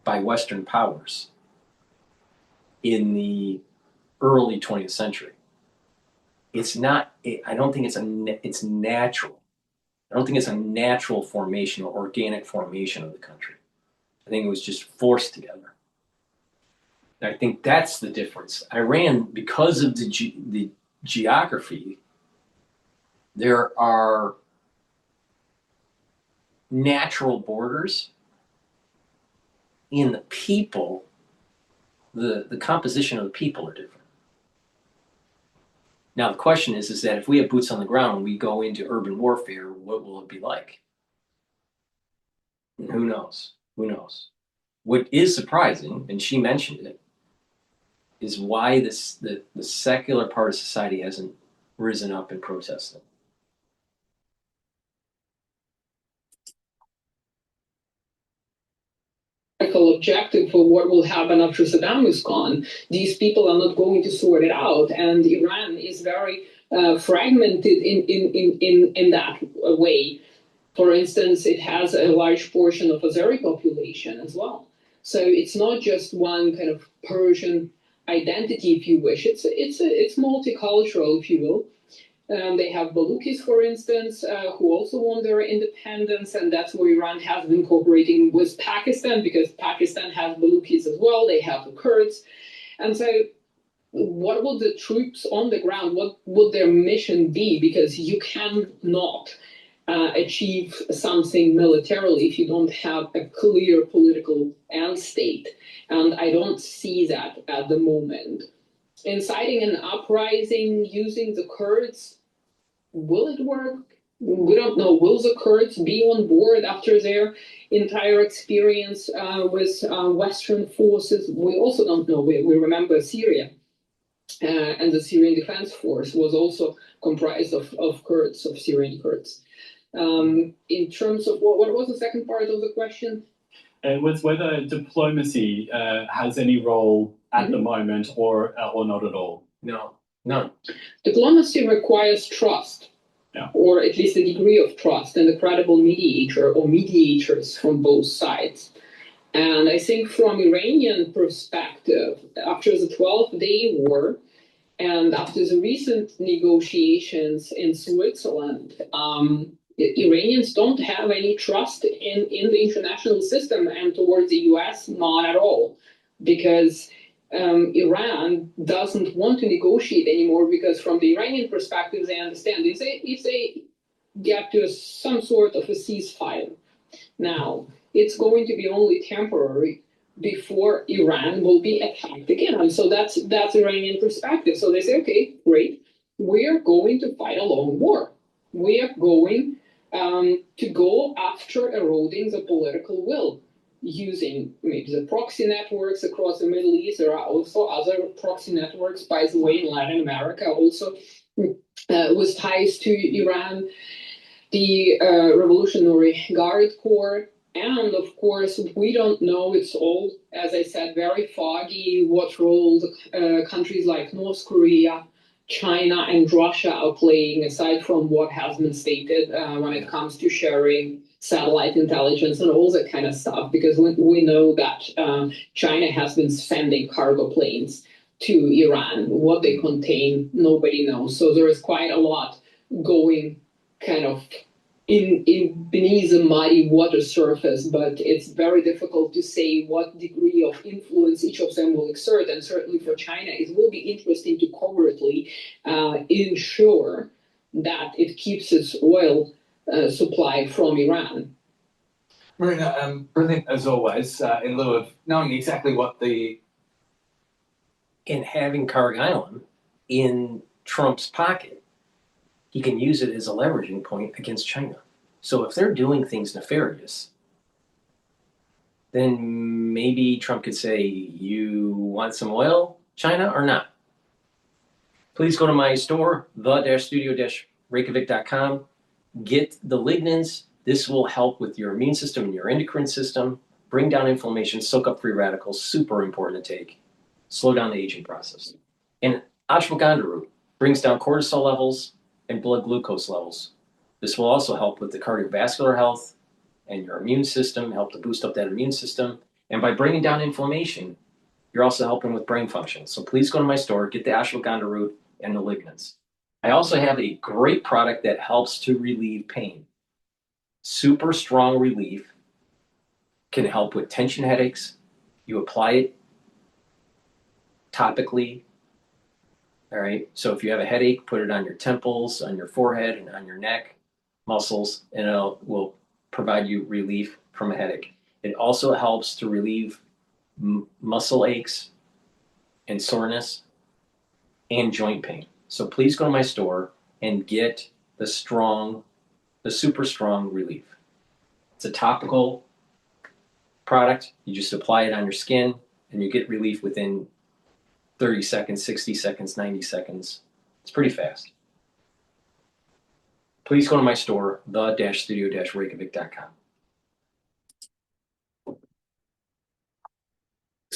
by Western powers in the early 20th century. It's not, I don't think it's natural. I don't think it's a natural formation or organic formation of the country. I think it was just forced together. And I think that's the difference. Iran, because of the geography, there are natural borders in the people. The composition of the people are different. Now, the question is that if we have boots on the ground and we go into urban warfare, what will it be like? And who knows? Who knows? What is surprising, and she mentioned it, is why the secular part of society hasn't risen up and protested. Objective for what will happen after Saddam is gone. These people are not going to sort it out, and Iran is very fragmented in that way. For instance, it has a large portion of Azeri population as well. So it's not just one kind of Persian identity, if you wish. It's multicultural, if you will. They have Balukis, for instance, who also want their independence, and that's where Iran has been cooperating with Pakistan, because Pakistan has Balukis as well. They have the Kurds. And so what would the troops on the ground, what would their mission be? Because you cannot achieve something militarily if you don't have a clear political end state. And I don't see that at the moment. Inciting an uprising using the Kurds, will it work? We don't know. Will the Kurds be on board after their entire experience with Western forces? We also don't know. We remember Syria, and the Syrian Defense Force was also comprised of Kurds, of Syrian Kurds. In terms of what was the second part of the question? It was whether diplomacy has any role at the moment or not at all. No, none. Diplomacy requires trust, or at least a degree of trust, and a credible mediator or mediators from both sides. And I think from Iranian perspective, after the 12-day war and after the recent negotiations in Switzerland, Iranians don't have any trust in the international system and towards the US, not at all, because Iran doesn't want to negotiate anymore, because from the Iranian perspective, they understand if they get to some sort of a ceasefire now, it's going to be only temporary before Iran will be attacked again. And so that's Iranian perspective. So they say, okay, great, we are going to fight a long war. We are going to go after eroding the political will, using maybe the proxy networks across the Middle East. There are also other proxy networks, by the way, in Latin America, also with ties to Iran, the Revolutionary Guard Corps. And of course, we don't know, it's all, as I said, very foggy, what role countries like North Korea, China, and Russia are playing, aside from what has been stated when it comes to sharing satellite intelligence and all that kind of stuff, because we know that China has been sending cargo planes to Iran. What they contain, nobody knows. So there is quite a lot going kind of in beneath the muddy water surface, but it's very difficult to say what degree of influence each of them will exert. And certainly for China, it will be interesting to covertly ensure that it keeps its oil supply from Iran. Marina, brilliant as always, in lieu of knowing exactly what the... In having Kharg Island in Trump's pocket, he can use it as a leveraging point against China. So if they're doing things nefarious, then maybe Trump could say, you want some oil, China, or not? Please go to my store, the-studio-reykjavik.com. Get the lignans. This will help with your immune system and your endocrine system, bring down inflammation, soak up free radicals, super important to take, slow down the aging process. And ashwagandha root brings down cortisol levels and blood glucose levels. This will also help with the cardiovascular health and your immune system, help to boost up that immune system. And by bringing down inflammation, you're also helping with brain function. So please go to my store, get the ashwagandha root and the lignans. I also have a great product that helps to relieve pain. Super strong relief, can help with tension headaches. You apply it topically. All right, so if you have a headache, put it on your temples, on your forehead, and on your neck muscles, and it will provide you relief from a headache. It also helps to relieve muscle aches and soreness and joint pain. So please go to my store and get the super strong relief. It's a topical product. You just apply it on your skin and you get relief within 30 seconds, 60 seconds, 90 seconds. It's pretty fast. Please go to my store, the-studio-reykjavik.com.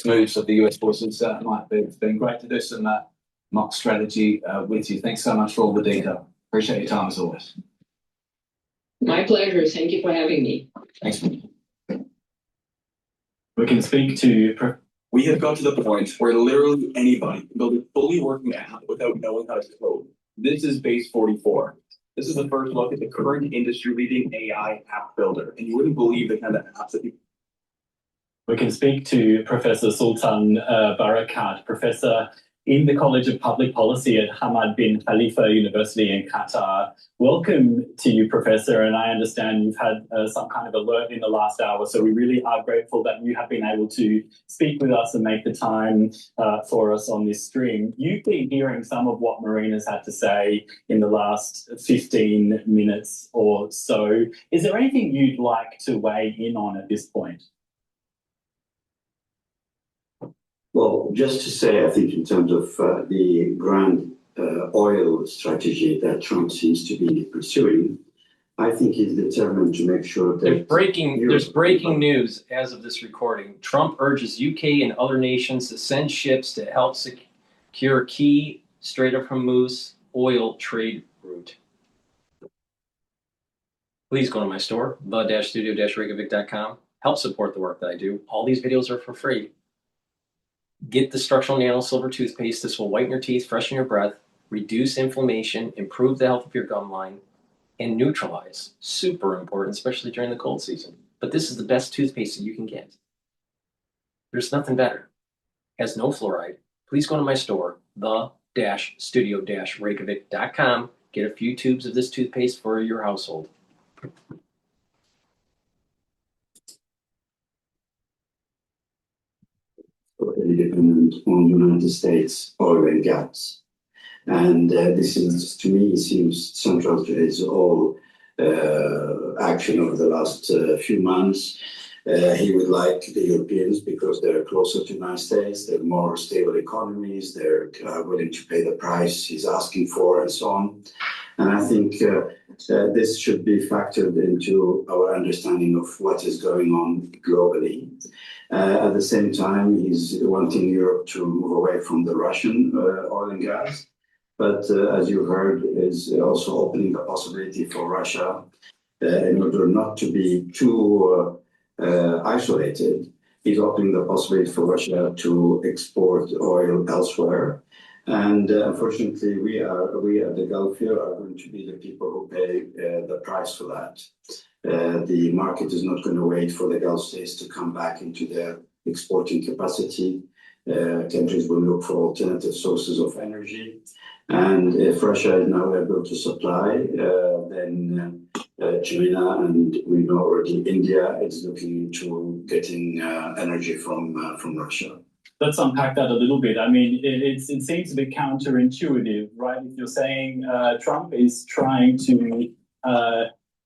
Moves of the US forces might be. It's been great to do some mock strategy with you. Thanks so much for all the detail. Appreciate your time as always. My pleasure. Thank you for having me. Thanks. We can speak to... We have got to the point where literally anybody can build a fully working app without knowing how to code. This is Base 44. This is the first look at the current industry-leading AI app builder, and you wouldn't believe the kind of apps that people... We can speak to Professor Sultan Barakat, professor in the College of Public Policy at Hamad bin Khalifa University in Qatar. Welcome to you, Professor, and I understand you've had some kind of alert in the last hour, so we really are grateful that you have been able to speak with us and make the time for us on this stream. You've been hearing some of what Marina's had to say in the last 15 minutes or so. Is there anything you'd like to weigh in on at this point? Well, just to say, I think in terms of the grand oil strategy that Trump seems to be pursuing, I think he's determined to make sure that There's breaking news as of this recording. Trump urges UK and other nations to send ships to help secure key Strait of Hormuz oil trade route. Please go to my store, the-studio-reykjavik.com. Help support the work that I do. All these videos are for free. Get the structural nano silver toothpaste. This will whiten your teeth, freshen your breath, reduce inflammation, improve the health of your gum line, and neutralize. Super important, especially during the cold season. But this is the best toothpaste that you can get. There's nothing better. Has no fluoride. Please go to my store, the-studio-reykjavik.com. Get a few tubes of this toothpaste for your household. Totally dependent on United States oil and gas. And this is, to me, seems central to his whole action over the last few months. He would like the Europeans, because they're closer to the United States, they're more stable economies, they're willing to pay the price he's asking for, and so on. And I think this should be factored into our understanding of what is going on globally. At the same time, he's wanting Europe to move away from the Russian oil and gas. But as you heard, is also opening the possibility for Russia, in order not to be too isolated, is opening the possibility for Russia to export oil elsewhere. And unfortunately, we at the Gulf here are going to be the people who pay the price for that. The market is not going to wait for the Gulf states to come back into their exporting capacity. Countries will look for alternative sources of energy. And if Russia is now able to supply, then China, and we know already India is looking into getting energy from Russia. Let's unpack that a little bit. I mean, it seems a bit counterintuitive, right? If you're saying Trump is trying to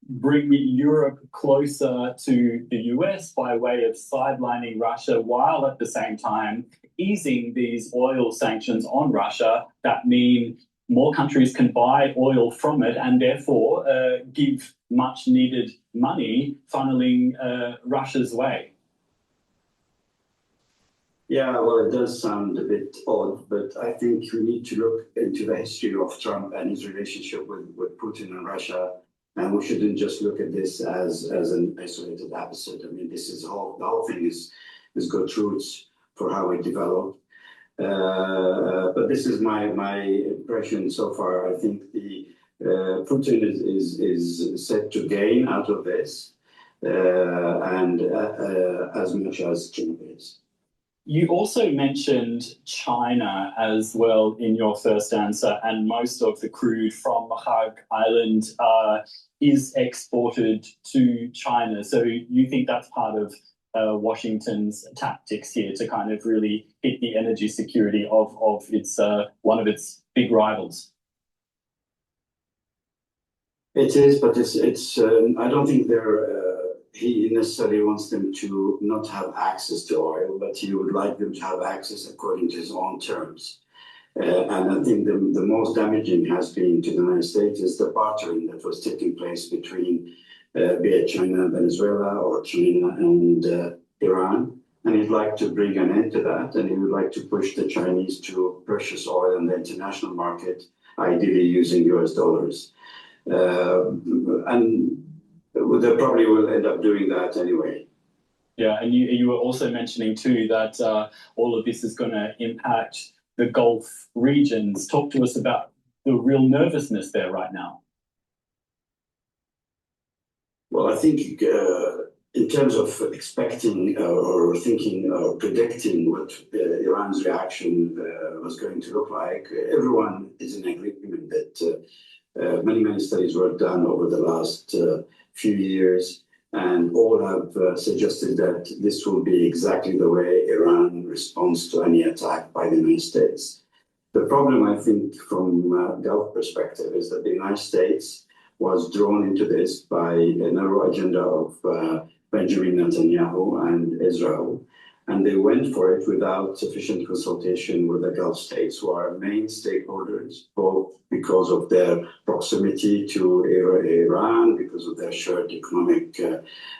bring Europe closer to the US by way of sidelining Russia, while at the same time easing these oil sanctions on Russia that mean more countries can buy oil from it and therefore give much needed money funneling Russia's way. Yeah, well, it does sound a bit odd, but I think we need to look into the history of Trump and his relationship with Putin and Russia. And we shouldn't just look at this as an isolated episode. I mean, this is the whole thing is got roots for how it developed. But this is my impression so far. I think the Putin is set to gain out of this, and as much as Trump is. You also mentioned China as well in your first answer, and most of the crude from Kharg Island is exported to China. So you think that's part of Washington's tactics here to kind of really hit the energy security of its one of its big rivals? It is, but it's. I don't think he necessarily wants them to not have access to oil, but he would like them to have access according to his own terms. And I think the most damaging has been to the United States is the bartering that was taking place between be it China and Venezuela or China and Iran. And he'd like to bring an end to that, and he would like to push the Chinese to purchase oil in the international market, ideally using US dollars. And they probably will end up doing that anyway. Yeah, and you were also mentioning too that all of this is going to impact the Gulf regions. Talk to us about the real nervousness there right now. Well, I think in terms of expecting or thinking or predicting what Iran's reaction was going to look like, everyone is in agreement that many studies were done over the last few years, and all have suggested that this will be exactly the way Iran responds to any attack by the United States. The problem, I think, from a Gulf perspective, is that the United States was drawn into this by a narrow agenda of Benjamin Netanyahu and Israel. And they went for it without sufficient consultation with the Gulf states, who are main stakeholders, both because of their proximity to Iran, because of their shared economic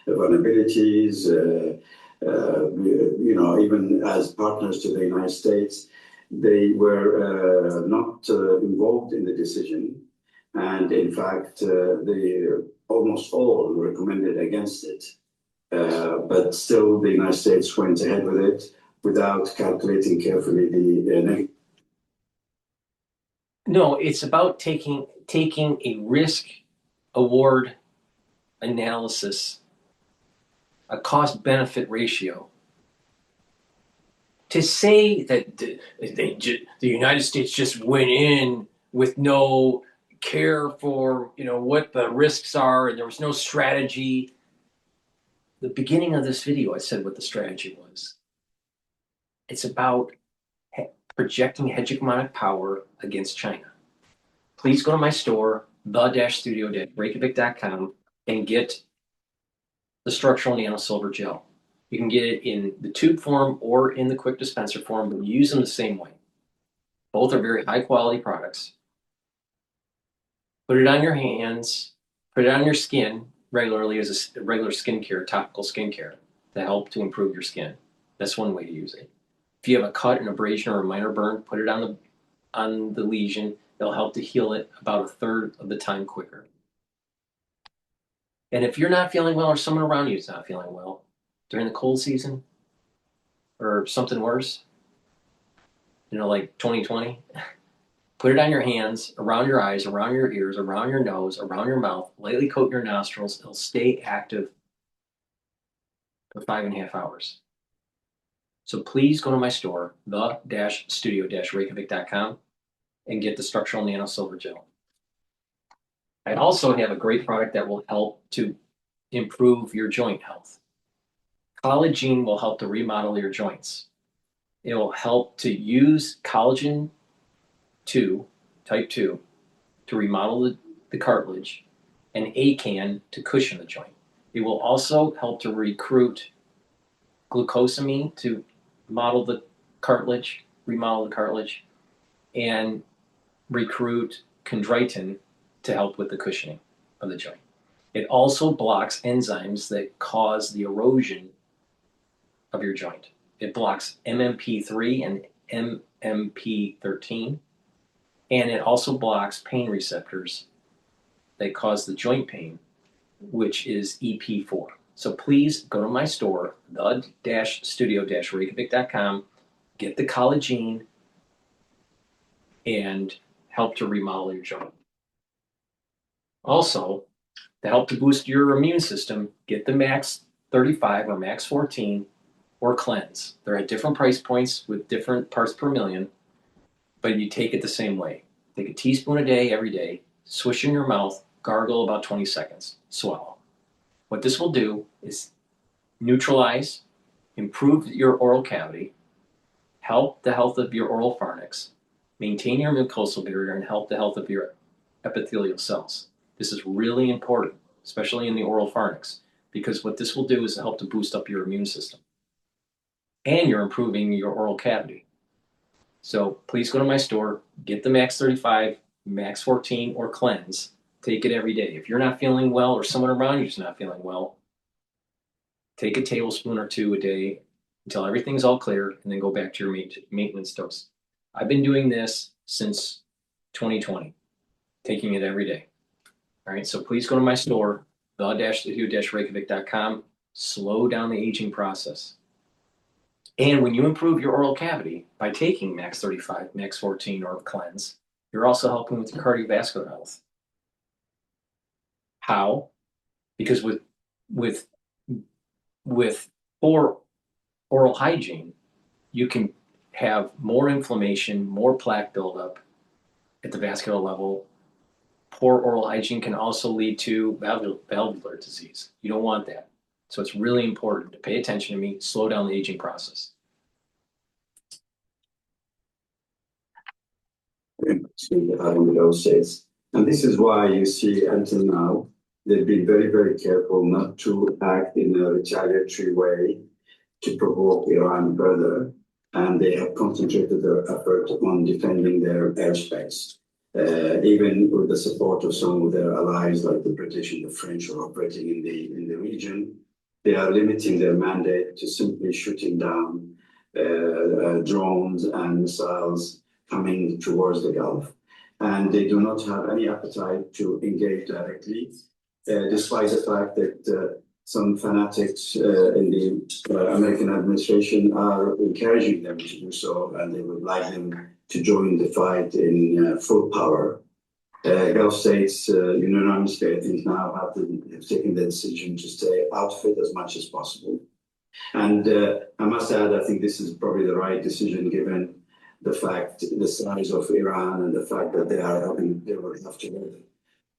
vulnerabilities, even as partners to the United States. They were not involved in the decision. And in fact, they almost all recommended against it. But still, the United States went ahead with it without calculating carefully the No, it's about taking a risk award analysis, a cost benefit ratio. To say that the United States just went in with no care for what the risks are, and there was no strategy. The beginning of this video, I said what the strategy was. It's about projecting hegemonic power against China. Please go to my store, the-studio.reykjavik.com, and get the structural nano silver gel. You can get it in the tube form or in the quick dispenser form, but use them the same way. Both are very high quality products. Put it on your hands, put it on your skin regularly as a regular skincare, topical skincare, to help to improve your skin. That's one way to use it. If you have a cut, an abrasion, or a minor burn, put it on the lesion. It'll help to heal it about a third of the time quicker. And if you're not feeling well, or someone around you is not feeling well during the cold season, or something worse, like 2020, put it on your hands, around your eyes, around your ears, around your nose, around your mouth, lightly coat your nostrils. It'll stay active for 5.5 hours. So please go to my store, the-studio-reykjavik.com, and get the structural nano silver gel. I also have a great product that will help to improve your joint health. Collagen will help to remodel your joints. It will help to use collagen 2, type 2, to remodel the cartilage, and ACAN to cushion the joint. It will also help to recruit glucosamine to remodel the cartilage, and recruit chondroitin to help with the cushioning of the joint. It also blocks enzymes that cause the erosion of your joint. It blocks MMP3 and MMP13, and it also blocks pain receptors that cause the joint pain, which is Ep4. So please go to my store, the-studio-reykjavik.com, get the collagen, and help to remodel your joint. Also, to help to boost your immune system, get the Max 35 or Max 14 or Cleanse. They're at different price points with different parts per million, but you take it the same way. Take a teaspoon a day, every day, swish in your mouth, gargle about 20 seconds, swallow. What this will do is neutralize, improve your oral cavity, help the health of your oral pharynx, maintain your mucosal barrier, and help the health of your epithelial cells. This is really important, especially in the oral pharynx, because what this will do is help to boost up your immune system. And you're improving your oral cavity. So please go to my store, get the Max 35, Max 14, or Cleanse. Take it every day. If you're not feeling well, or someone around you is not feeling well, take a tablespoon or 2 a day until everything's all clear, and then go back to your maintenance dose. I've been doing this since 2020, taking it every day. All right, so please go to my store, the-studio-reykjavik.com. Slow down the aging process. And when you improve your oral cavity by taking Max 35, Max 14, or Cleanse, you're also helping with your cardiovascular health. How? Because with poor oral hygiene, you can have more inflammation, more plaque buildup at the vascular level. Poor oral hygiene can also lead to valvular disease. You don't want that. So it's really important to pay attention to me, slow down the aging process. And this is why you see until now, they've been very, very careful not to act in a retaliatory way to provoke Iran further, and they have concentrated their effort on defending their airspace. Even with the support of some of their allies, like the British and the French, are operating in the region, they are limiting their mandate to simply shooting down drones and missiles coming towards the Gulf. And they do not have any appetite to engage directly, despite the fact that some fanatics in the American administration are encouraging them to do so, and they would like them to join the fight in full power. Gulf states unanimously, I think, now have taken the decision to stay out of it as much as possible. And I must add, I think this is probably the right decision given the fact, the size of Iran and the fact that they will have to live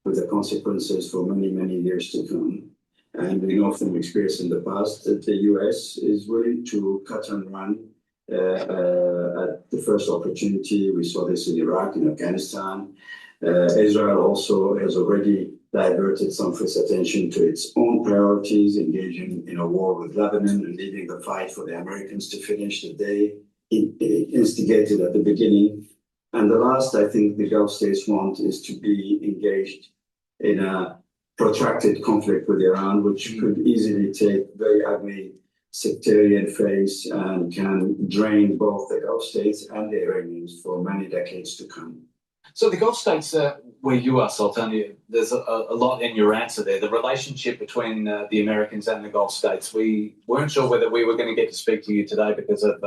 with the consequences for many, many years to come. And we know from experience in the past that the US is willing to cut and run at the first opportunity. We saw this in Iraq, in Afghanistan. Israel also has already diverted some of its attention to its own priorities, engaging in a war with Lebanon and leaving the fight for the Americans to finish that they instigated at the beginning. And the last, I think, the Gulf states want is to be engaged in a protracted conflict with Iran, which could easily take very ugly sectarian face and can drain both the Gulf states and the Iranians for many decades to come. So the Gulf states, where you are, Sultan, there's a lot in your answer there. The relationship between the Americans and the Gulf states. We weren't sure whether we were going to get to speak to you today because of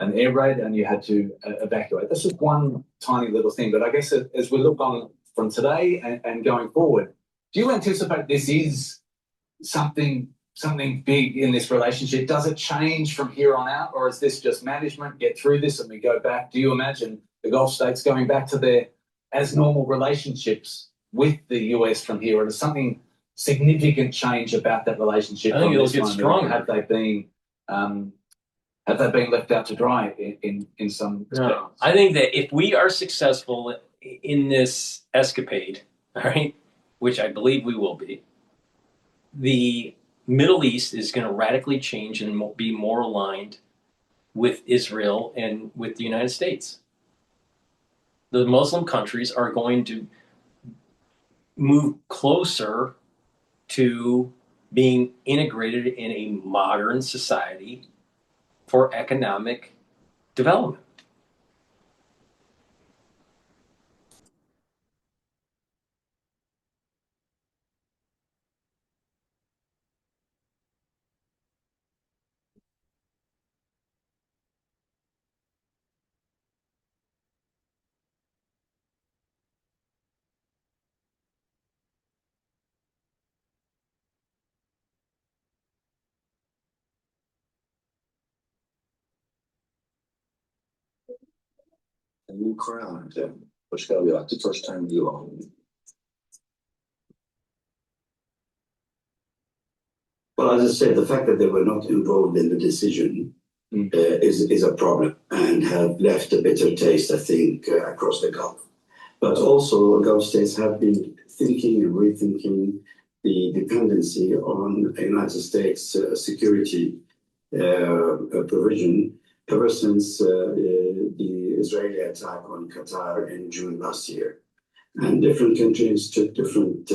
an air raid and you had to evacuate. This is one tiny little thing, but I guess as we look on from today and going forward, do you anticipate this is something big in this relationship? Does it change from here on out, or is this just management, get through this and we go back? Do you imagine the Gulf states going back to their as normal relationships with the US from here, or does something significant change about that relationship? I think it'll get stronger. Have they been left out to dry in some respects? No. I think that if we are successful in this escapade, all right, which I believe we will be, the Middle East is going to radically change and be more aligned with Israel and with the United States. The Muslim countries are going to move closer to being integrated in a modern society for economic development. A new crowd, which got to be like the first time you own. Well, as I said, the fact that they were not involved in the decision is a problem and have left a bitter taste, I think, across the Gulf. But also, Gulf states have been thinking and rethinking the dependency on the United States security provision ever since the Israeli attack on Qatar in June last year. And different countries took different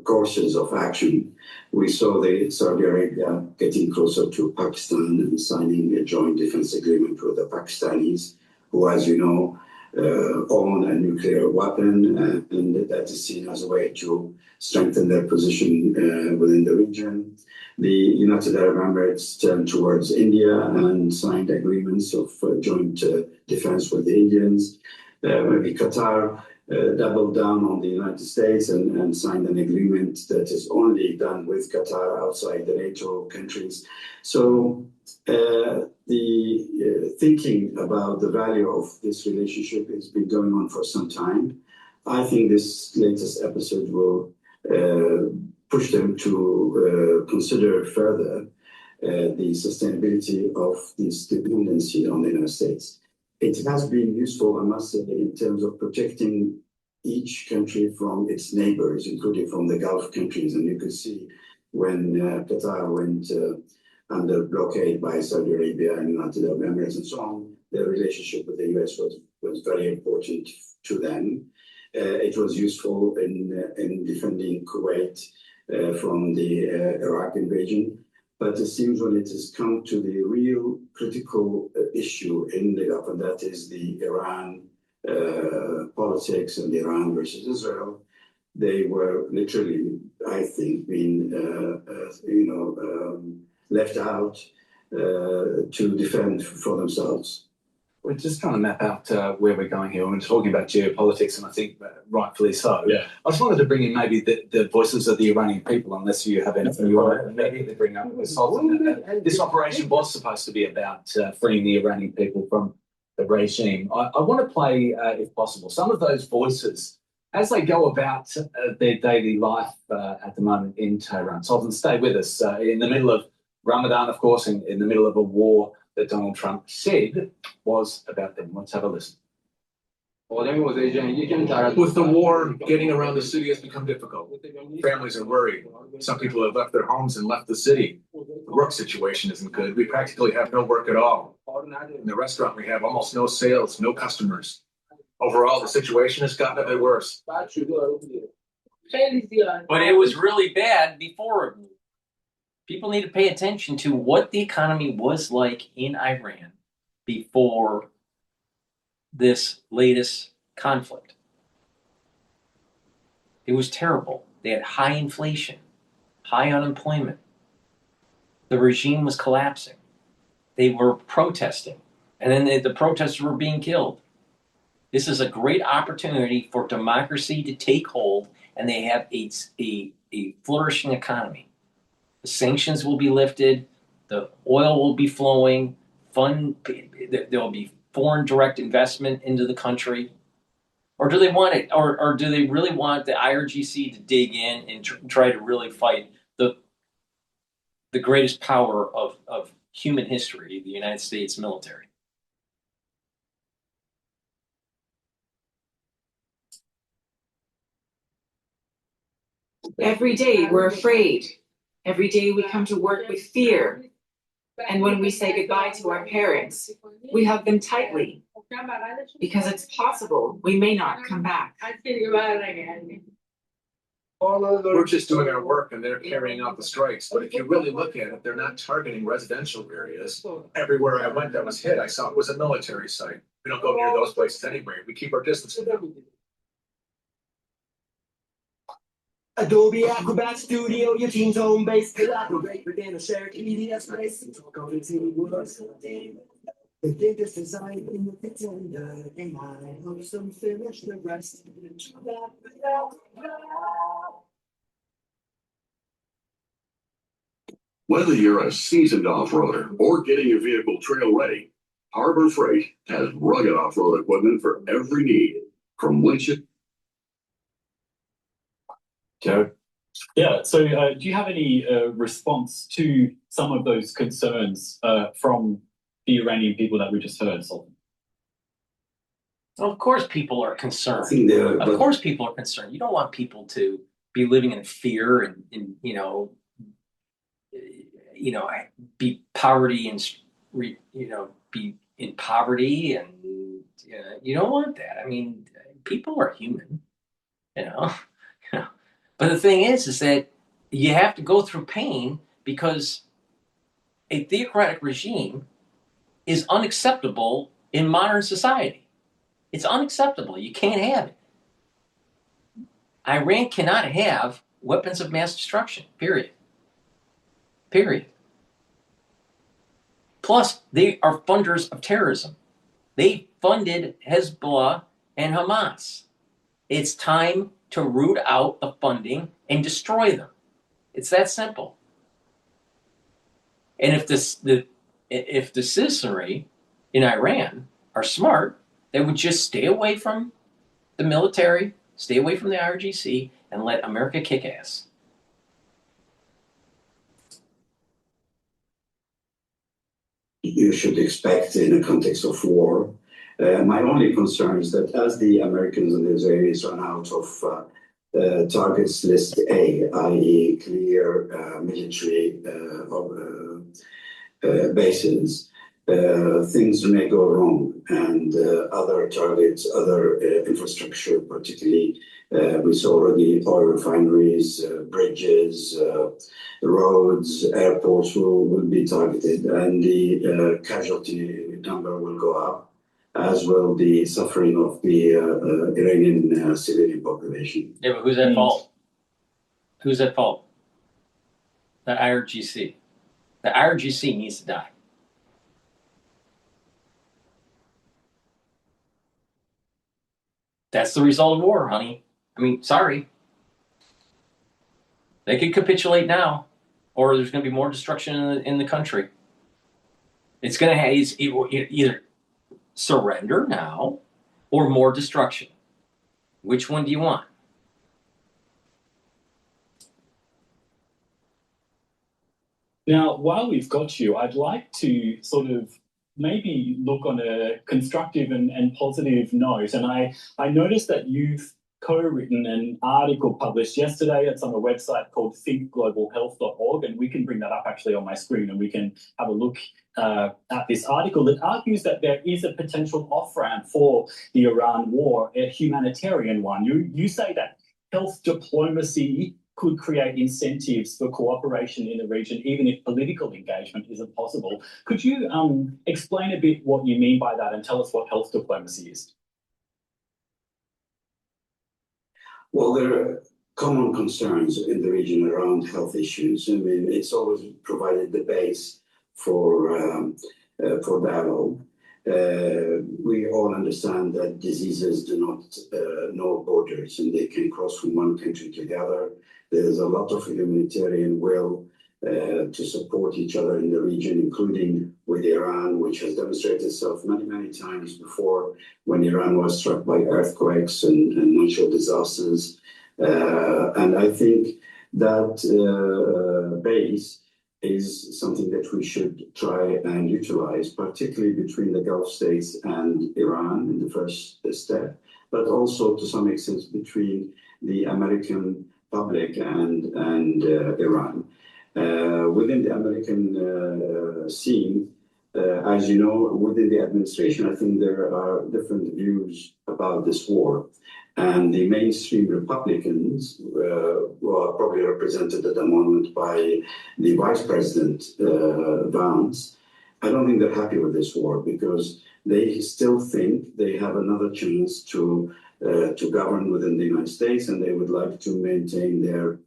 courses of action. We saw the Saudi Arabia getting closer to Pakistan and signing a joint defense agreement with the Pakistanis, who, as you know, own a nuclear weapon, and that is seen as a way to strengthen their position within the region. The United Arab Emirates turned towards India and signed agreements of joint defense with the Indians. Maybe Qatar doubled down on the United States and signed an agreement that is only done with Qatar outside the NATO countries. So the thinking about the value of this relationship has been going on for some time. I think this latest episode will push them to consider further the sustainability of this dependency on the United States. It has been useful, I must say, in terms of protecting each country from its neighbors, including from the Gulf countries. And you could see when Qatar went under blockade by Saudi Arabia and United Arab Emirates and so on, the relationship with the US was very important to them. It was useful in defending Kuwait from the Iraq invasion. But it seems when it has come to the real critical issue in the Gulf, and that is the Iran politics and Iran versus Israel, they were literally, I think, being left out to defend for themselves. We're just trying to map out where we're going here. We're talking about geopolitics, and I think rightfully so. Yeah. I just wanted to bring in maybe the voices of the Iranian people, unless you have anything you want to immediately bring up. This operation was supposed to be about freeing the Iranian people from the regime. I want to play, if possible, some of those voices as they go about their daily life at the moment in Tehran. So stay with us. In the middle of Ramadan, of course, in the middle of a war that Donald Trump said was about them. Let's have a listen. With the war, getting around the city has become difficult. Families are worried. Some people have left their homes and left the city. The work situation isn't good. We practically have no work at all. In the restaurant, we have almost no sales, no customers. Overall, the situation has gotten a bit worse. But it was really bad before. People need to pay attention to what the economy was like in Iran before this latest conflict. It was terrible. They had high inflation, high unemployment. The regime was collapsing. They were protesting, and then the protesters were being killed. This is a great opportunity for democracy to take hold, and they have a flourishing economy. The sanctions will be lifted. The oil will be flowing. There'll be foreign direct investment into the country. Or do they want it? Or do they really want the IRGC to dig in and try to really fight the greatest power of human history, the United States military? Every day we're afraid. Every day we come to work with fear. And when we say goodbye to our parents, we hug them tightly because it's possible we may not come back. We're just doing our work and they're carrying out the strikes. But if you really look at it, they're not targeting residential areas. Everywhere I went that was hit, I saw it was a military site. We don't go near those places anyway. We keep our distance from them. Adobe Acrobat Studio, your team's home base. Collaborate within a shared media space. Talk over team works. They did this design in the pretender, and I hope some finish the rest. Whether you're a seasoned off-roader or getting your vehicle trail ready, Harbor Freight has rugged off-road equipment for every need, from winches. Joe? Yeah, so do you have any response to some of those concerns from the Iranian people that we just heard, Sultan? Well, of course people are concerned. Of course people are concerned. You don't want people to be living in fear and be poverty and be in poverty, and you don't want that. I mean, people are human, But the thing is that you have to go through pain because a theocratic regime is unacceptable in modern society. It's unacceptable. You can't have it. Iran cannot have weapons of mass destruction, period. Period. Plus, they are funders of terrorism. They funded Hezbollah and Hamas. It's time to root out the funding and destroy them. It's that simple. And if the citizenry in Iran are smart, they would just stay away from the military, stay away from the IRGC, and let America kick ass. You should expect in the context of war. My only concern is that as the Americans and the Israelis run out of targets list A, i.e. clear military bases, things may go wrong, and other targets, other infrastructure, particularly we saw already oil refineries, bridges, roads, airports will be targeted, and the casualty number will go up, as will the suffering of the Iranian civilian population. Yeah, but who's at fault? Who's at fault? The IRGC. The IRGC needs to die. That's the result of war, honey. I mean, sorry. They could capitulate now, or there's going to be more destruction in the country. It's going to either surrender now or more destruction. Which one do you want? Now, while we've got you, I'd like to sort of maybe look on a constructive and positive note. And I noticed that you've co-written an article published yesterday. It's on a website called thinkglobalhealth.org, and we can bring that up actually on my screen, and we can have a look at this article that argues that there is a potential off-ramp for the Iran war, a humanitarian one. You say that health diplomacy could create incentives for cooperation in the region, even if political engagement isn't possible. Could you explain a bit what you mean by that and tell us what health diplomacy is? Well, there are common concerns in the region around health issues. I mean, it's always provided the base for dialogue. We all understand that diseases do not know borders, and they can cross from one country to the other. There's a lot of humanitarian will to support each other in the region, including with Iran, which has demonstrated itself many, many times before when Iran was struck by earthquakes and natural disasters. And I think that base is something that we should try and utilize, particularly between the Gulf states and Iran in the first step, but also to some extent between the American public and Iran. Within the American scene, as you know, within the administration, I think there are different views about this war. And the mainstream Republicans, who are probably represented at the moment by the Vice President Vance, I don't think they're happy with this war because they still think they have another chance to govern within the United States, and they would like to maintain their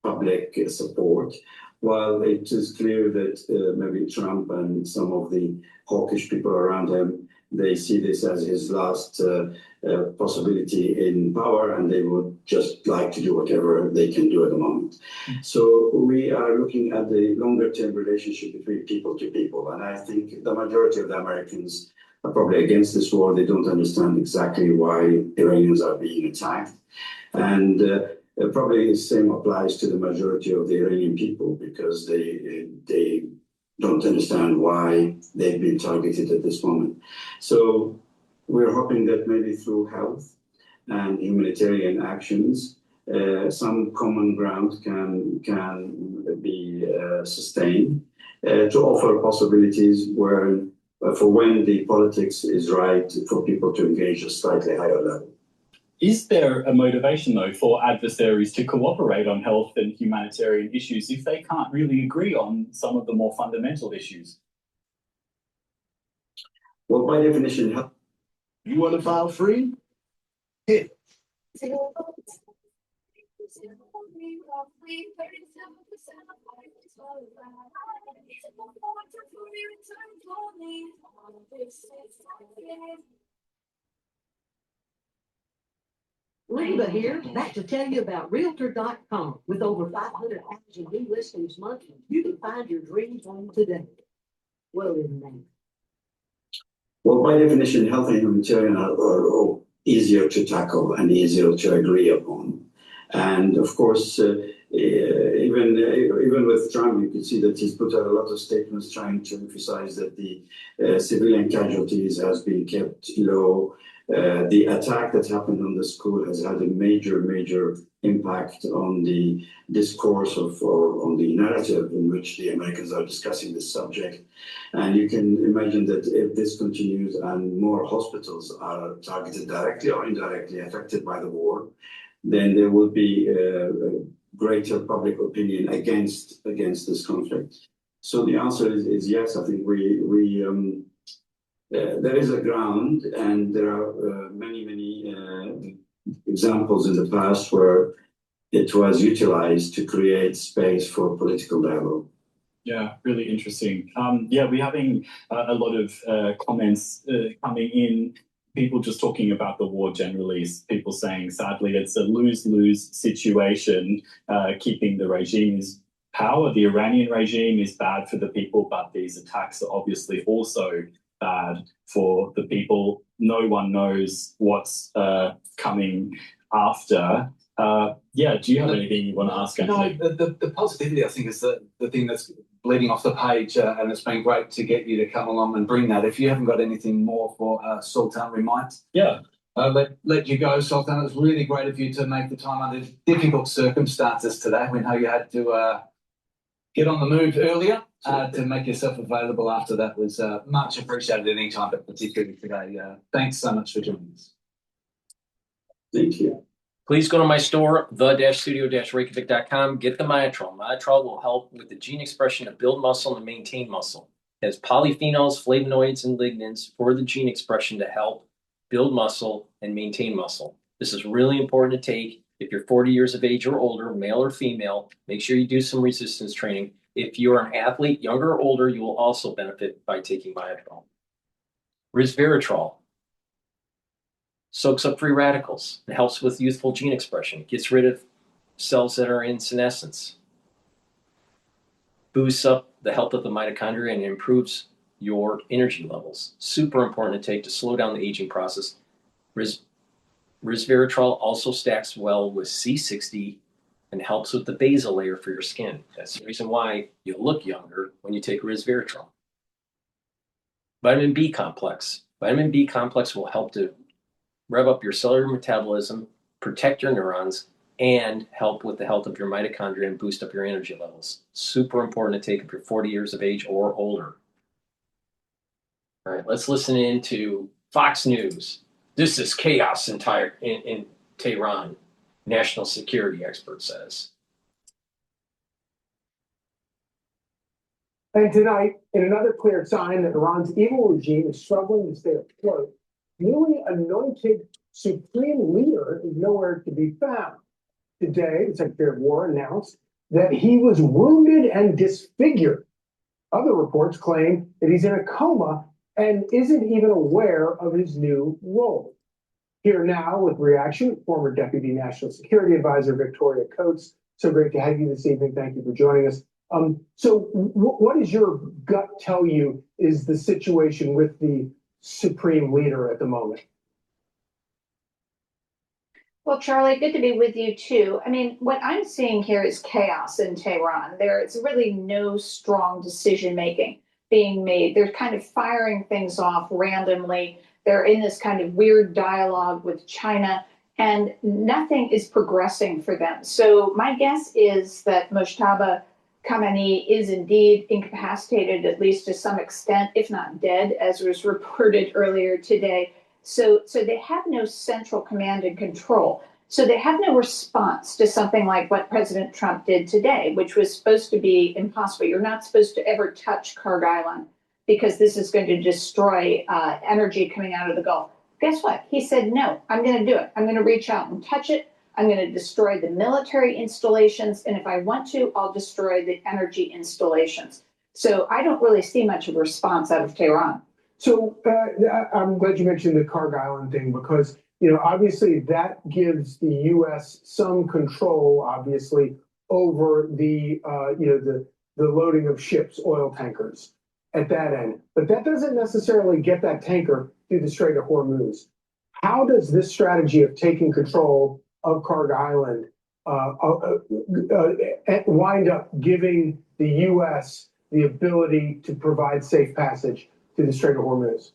public support. While it is clear that maybe Trump and some of the hawkish people around him, they see this as his last possibility in power, and they would just like to do whatever they can do at the moment. So we are looking at the longer-term relationship between people to people, and I think the majority of the Americans are probably against this war. They don't understand exactly why Iranians are being attacked. And probably the same applies to the majority of the Iranian people because they don't understand why they've been targeted at this moment. So we're hoping that maybe through health and humanitarian actions, some common ground can be sustained to offer possibilities where for when the politics is right for people to engage at a slightly higher level. Is there a motivation, though, for adversaries to cooperate on health and humanitarian issues if they can't really agree on some of the more fundamental issues? Well, by definition, health. You want to file free? Hit. Reba here, back to tell you about Realtor.com. With over 500 active new listings monthly, you can find your dream home today. Well, in name. Well, by definition, health and humanitarian are easier to tackle and easier to agree upon. And of course, even with Trump, you could see that he's put out a lot of statements trying to emphasize that the civilian casualties has been kept low. The attack that happened on the school has had a major impact on the discourse or on the narrative in which the Americans are discussing this subject. And you can imagine that if this continues and more hospitals are targeted directly or indirectly affected by the war, then there will be greater public opinion against this conflict. So the answer is yes. I think there is a ground, and there are many examples in the past where it was utilized to create space for political dialogue. Yeah, really interesting. Yeah, we're having a lot of comments coming in. People just talking about the war generally, people saying, sadly, it's a lose-lose situation. Keeping the regime's power, the Iranian regime is bad for the people, but these attacks are obviously also bad for the people. No one knows what's coming after. Yeah, do you have anything you want to ask, Anthony? No, the positivity, I think, is the thing that's bleeding off the page, and it's been great to get you to come along and bring that. If you haven't got anything more for Sultan, we might let you go, Sultan. It was really great of you to make the time under difficult circumstances today. We know you had to get on the move earlier to make yourself available after that was much appreciated any time, but particularly today. Thanks so much for joining us. Thank you. Please go to my store, the-studio-reykjavik.com. Get the Myotrol. Myotrol will help with the gene expression to build muscle and maintain muscle. It has polyphenols, flavonoids, and lignans for the gene expression to help build muscle and maintain muscle. This is really important to take if you're 40 years of age or older, male or female. Make sure you do some resistance training. If you're an athlete, younger or older, you will also benefit by taking Myotrol. Resveratrol soaks up free radicals. It helps with youthful gene expression. Gets rid of cells that are in senescence. Boosts up the health of the mitochondria and improves your energy levels. Super important to take to slow down the aging process. Resveratrol also stacks well with C60 and helps with the basal layer for your skin. That's the reason why you look younger when you take resveratrol. Vitamin B complex. Vitamin B complex will help to rev up your cellular metabolism, protect your neurons, and help with the health of your mitochondria and boost up your energy levels. Super important to take if you're 40 years of age or older. All right, let's listen in to Fox News. This is chaos in Tehran, national security expert says. And tonight, in another clear sign that Iran's evil regime is struggling to stay afloat, newly anointed supreme leader is nowhere to be found. Today, the Secretary of War announced that he was wounded and disfigured. Other reports claim that he's in a coma and isn't even aware of his new role. Here now with reaction, former Deputy National Security Advisor Victoria Coates. So great to have you this evening. Thank you for joining us. So what does your gut tell you is the situation with the supreme leader at the moment? Well, Charlie, good to be with you too. I mean, what I'm seeing here is chaos in Tehran. There is really no strong decision making being made. They're kind of firing things off randomly. They're in this kind of weird dialogue with China, and nothing is progressing for them. So my guess is that Mojtaba Khamenei is indeed incapacitated, at least to some extent, if not dead, as was reported earlier today. So they have no central command and control. So they have no response to something like what President Trump did today, which was supposed to be impossible. You're not supposed to ever touch Kharg Island because this is going to destroy energy coming out of the Gulf. Guess what? He said, no, I'm going to do it. I'm going to reach out and touch it. I'm going to destroy the military installations. And if I want to, I'll destroy the energy installations. So I don't really see much of a response out of Tehran. So I'm glad you mentioned the Kharg Island thing because, you know, obviously that gives the U.S. some control, obviously, over the, the loading of ships, oil tankers at that end. But that doesn't necessarily get that tanker through the Strait of Hormuz. How does this strategy of taking control of Kharg Island wind up giving the U.S. the ability to provide safe passage through the Strait of Hormuz?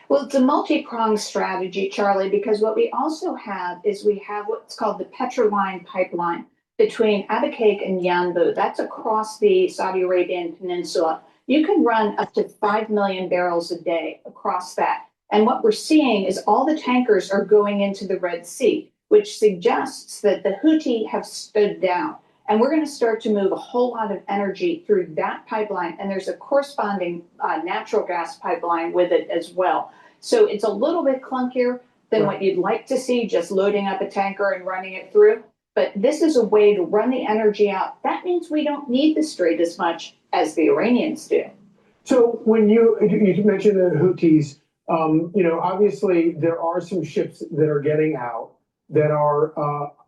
Well, it's a multi-pronged strategy, Charlie, because what we also have is we have what's called the Petroline pipeline between Abqaiq and Yanbu. That's across the Saudi Arabian Peninsula. You can run up to 5 million barrels a day across that. And what we're seeing is all the tankers are going into the Red Sea, which suggests that the Houthi have stood down. And we're going to start to move a whole lot of energy through that pipeline. And there's a corresponding natural gas pipeline with it as well. So it's a little bit clunkier than what you'd like to see, just loading up a tanker and running it through. But this is a way to run the energy out. That means we don't need the strait as much as the Iranians do. So when you mentioned the Houthis, obviously there are some ships that are getting out that are,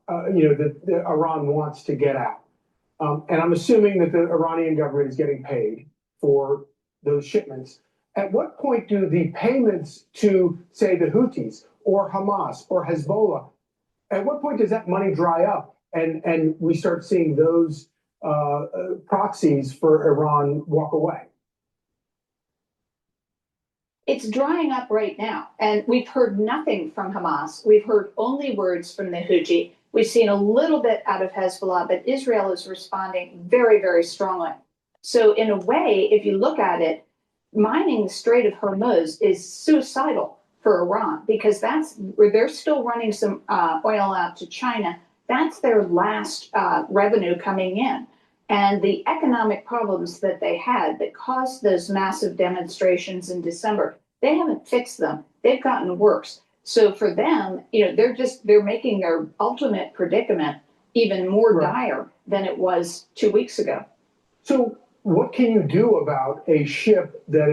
that Iran wants to get out. And I'm assuming that the Iranian government is getting paid for those shipments. At what point do the payments to, say, the Houthis or Hamas or Hezbollah, at what point does that money dry up and we start seeing those proxies for Iran walk away? It's drying up right now, and we've heard nothing from Hamas. We've heard only words from the Houthi. We've seen a little bit out of Hezbollah, but Israel is responding very, very strongly. So in a way, if you look at it, mining the Strait of Hormuz is suicidal for Iran because that's where they're still running some oil out to China. That's their last revenue coming in. And the economic problems that they had that caused those massive demonstrations in December, they haven't fixed them. They've gotten worse. So for them, they're making their ultimate predicament even more dire than it was 2 weeks ago. So what can you do about a ship that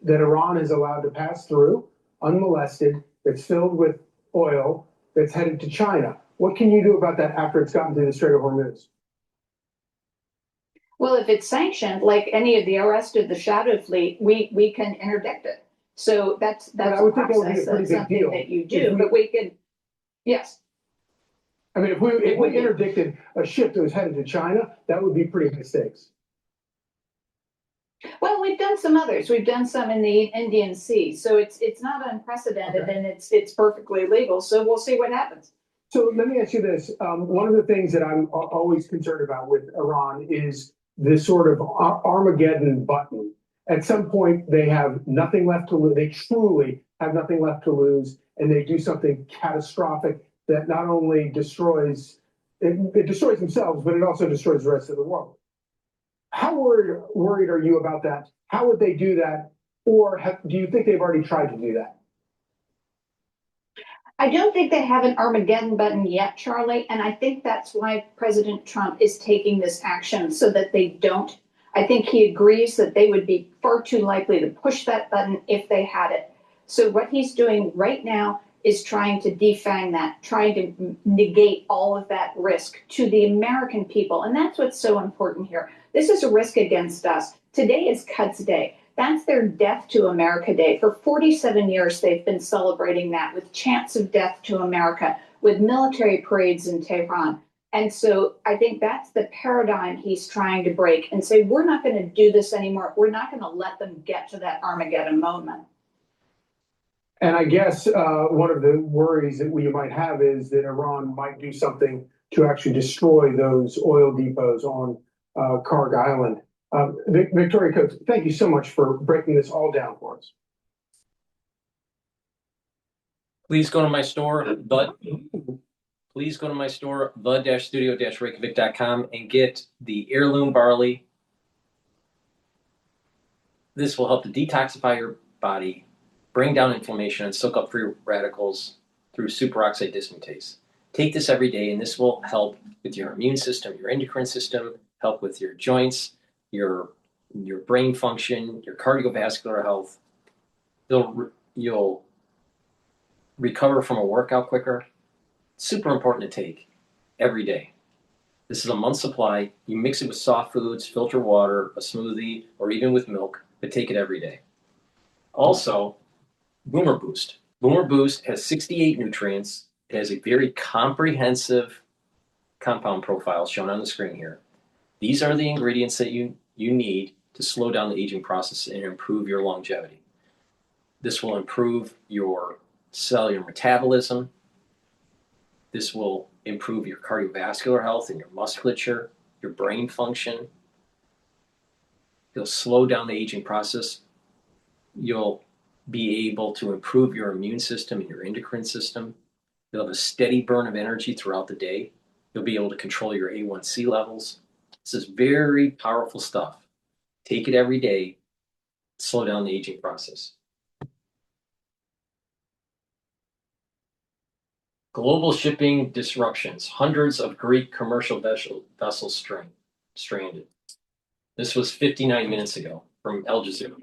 Iran is allowed to pass through unmolested, that's filled with oil, that's headed to China? What can you do about that after it's gotten to the Strait of Hormuz? Well, if it's sanctioned, like any of the rest of the shadow fleet, we can interdict it. So that's a process. That's something that you do. But we could, yes. I mean, if we interdicted a ship that was headed to China, that would be pretty high stakes. Well, we've done some others. We've done some in the Indian Sea, so it's not unprecedented and it's perfectly legal. So we'll see what happens. So let me ask you this: one of the things that I'm always concerned about with Iran is this sort of Armageddon button. At some point, they have nothing left to lose. They truly have nothing left to lose, and they do something catastrophic that not only destroys it destroys themselves, but it also destroys the rest of the world. How worried are you about that? How would they do that? Or do you think they've already tried to do that? I don't think they have an Armageddon button yet, Charlie, and I think that's why President Trump is taking this action so that they don't. I think he agrees that they would be far too likely to push that button if they had it. So what he's doing right now is trying to defang that, trying to negate all of that risk to the American people. And that's what's so important here. This is a risk against us. Today is Cut's Day. That's their Death to America Day. For 47 years, they've been celebrating that with chants of death to America, with military parades in Tehran. And so I think that's the paradigm he's trying to break and say, we're not going to do this anymore. We're not going to let them get to that Armageddon moment. And I guess one of the worries that we might have is that Iran might do something to actually destroy those oil depots on Kharg Island. Victoria Coates, thank you so much for breaking this all down for us. Please go to my store, the-studio-reykjavik.com and get the heirloom barley. This will help to detoxify your body, bring down inflammation, and soak up free radicals through superoxide dismutase. Take this every day, and this will help with your immune system, your endocrine system, help with your joints, your brain function, your cardiovascular health. You'll recover from a workout quicker. Super important to take every day. This is a month's supply. You mix it with soft foods, filter water, a smoothie, or even with milk, but take it every day. Also, Boomer Boost. Boomer Boost has 68 nutrients, It has a very comprehensive compound profile shown on the screen here. These are the ingredients that you need to slow down the aging process and improve your longevity. This will improve your cellular metabolism. This will improve your cardiovascular health and your musculature, your brain function. It'll slow down the aging process. You'll be able to improve your immune system and your endocrine system. You'll have a steady burn of energy throughout the day. You'll be able to control your A1C levels. This is very powerful stuff. Take it every day. Slow down the aging process. Global shipping disruptions. Hundreds of Greek commercial vessels stranded. This was 59 minutes ago from Al Jazeera.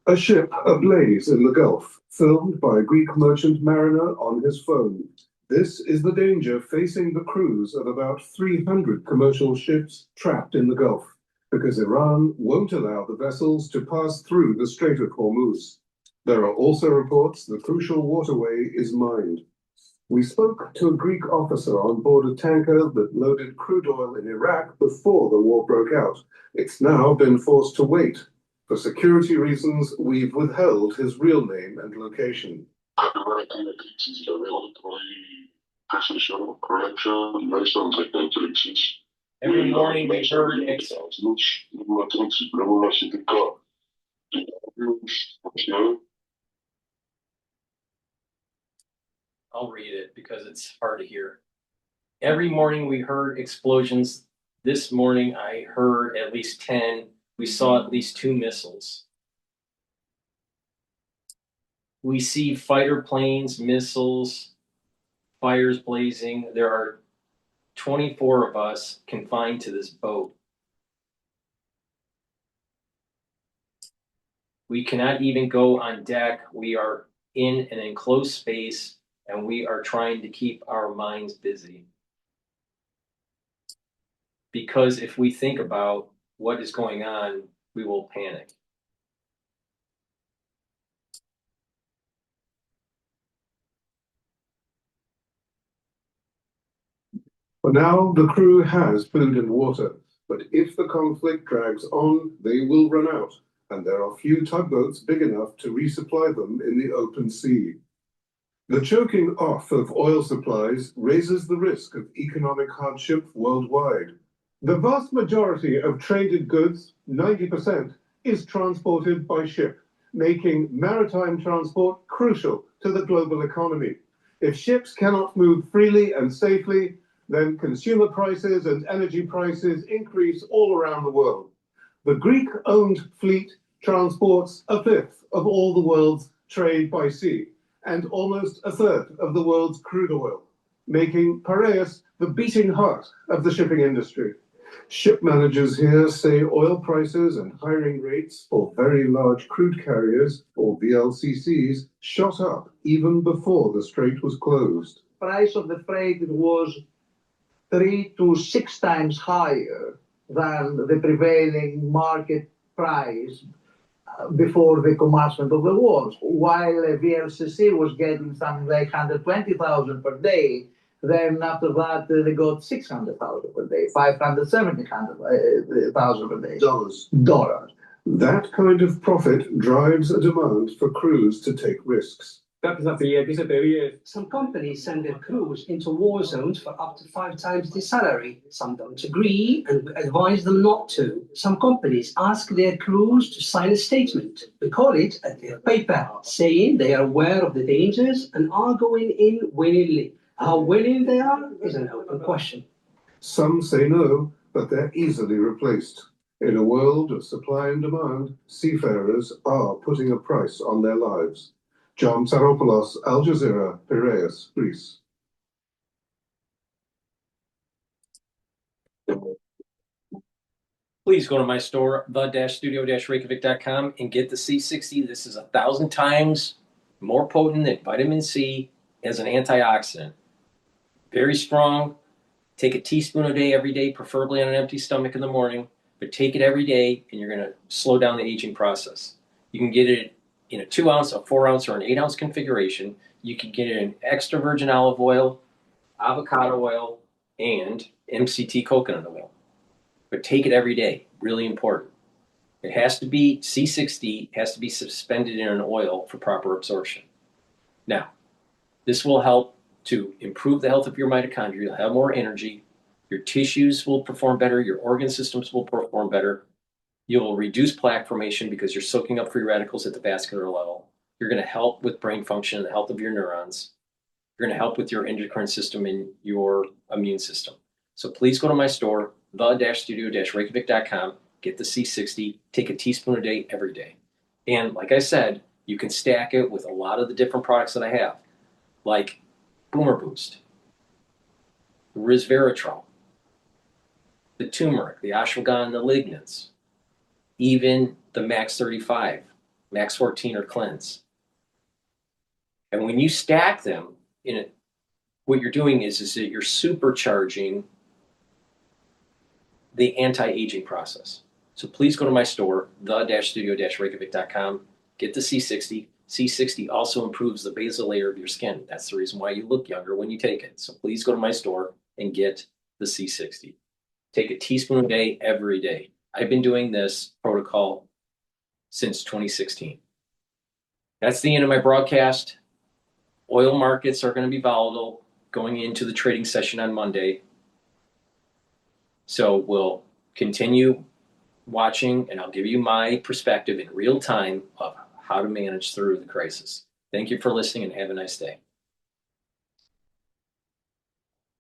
A ship ablaze in the Gulf, filmed by a Greek merchant mariner on his phone. This is the danger facing the crews of about 300 commercial ships trapped in the Gulf, because Iran won't allow the vessels to pass through the Strait of Hormuz. There are also reports the crucial waterway is mined. We spoke to a Greek officer on board a tanker that loaded crude oil in Iraq before the war broke out. It's now been forced to wait. For security reasons, we've withheld his real name and location. Every morning we heard I'll read it because it's hard to hear. Every morning we heard explosions. This morning I heard at least 10. We saw at least 2 missiles. We see fighter planes, missiles, fires blazing. There are 24 of us confined to this boat. We cannot even go on deck. We are in an enclosed space and we are trying to keep our minds busy. Because if we think about what is going on, we will panic. For now, the crew has food and water, but if the conflict drags on, they will run out, and there are few tugboats big enough to resupply them in the open sea. The choking off of oil supplies raises the risk of economic hardship worldwide. The vast majority of traded goods, 90%, is transported by ship, making maritime transport crucial to the global economy. If ships cannot move freely and safely, then consumer prices and energy prices increase all around the world. The Greek-owned fleet transports a fifth of all the world's trade by sea, and almost a third of the world's crude oil, making Piraeus the beating heart of the shipping industry. Ship managers here say oil prices and hiring rates for very large crude carriers, or VLCCs, shot up even before the strait was closed. Price of the freight was 3 to 6 times higher than the prevailing market price before the commencement of the war. While a VLCC was getting something like 120,000 per day, then after that they got 600,000 per day, 570,000 per day. Dollars. That kind of profit drives a demand for crews to take risks. Some companies send their crews into war zones for up to 5 times the salary. Some don't agree and advise them not to. Some companies ask their crews to sign a statement. We call it a deal paper, saying they are aware of the dangers and are going in willingly. How willing they are is an open question. Some say no, but they're easily replaced. In a world of supply and demand, seafarers are putting a price on their lives. John Tsaropoulos, Al Jazeera, Piraeus, Greece. Please go to my store, the-studio-reykjavik.com, and get the C60. This is 1,000 times more potent than vitamin C as an antioxidant. Very strong. Take a teaspoon a day every day, preferably on an empty stomach in the morning, but take it every day and you're going to slow down the aging process. You can get it in a 2 ounce, a 4 ounce, or an 8 ounce configuration, you can get an extra virgin olive oil, avocado oil, and MCT coconut oil. But take it every day, really important. It has to be C60, has to be suspended in an oil for proper absorption. Now, this will help to improve the health of your mitochondria. You'll have more energy. Your tissues will perform better. Your organ systems will perform better. You'll reduce plaque formation because you're soaking up free radicals at the vascular level. You're going to help with brain function and the health of your neurons. You're going to help with your endocrine system and your immune system. So please go to my store, the-studio-reykjavik.com, get the C60, take a teaspoon a day every day. And like I said, you can stack it with a lot of the different products that I have, like Boomer Boost, resveratrol, the turmeric, the ashwagandha, the lignans, even the Max 35, Max 14 or Cleanse. And when you stack them in it, what you're doing is that you're supercharging the anti-aging process. So please go to my store, the-studio-reykjavik.com, get the C60. C60 also improves the basal layer of your skin. That's the reason why you look younger when you take it. So please go to my store and get the C60. Take a teaspoon a day every day. I've been doing this protocol since 2016. That's the end of my broadcast. Oil markets are going to be volatile going into the trading session on Monday. So we'll continue watching, and I'll give you my perspective in real time of how to manage through the crisis. Thank you for listening and have a nice day.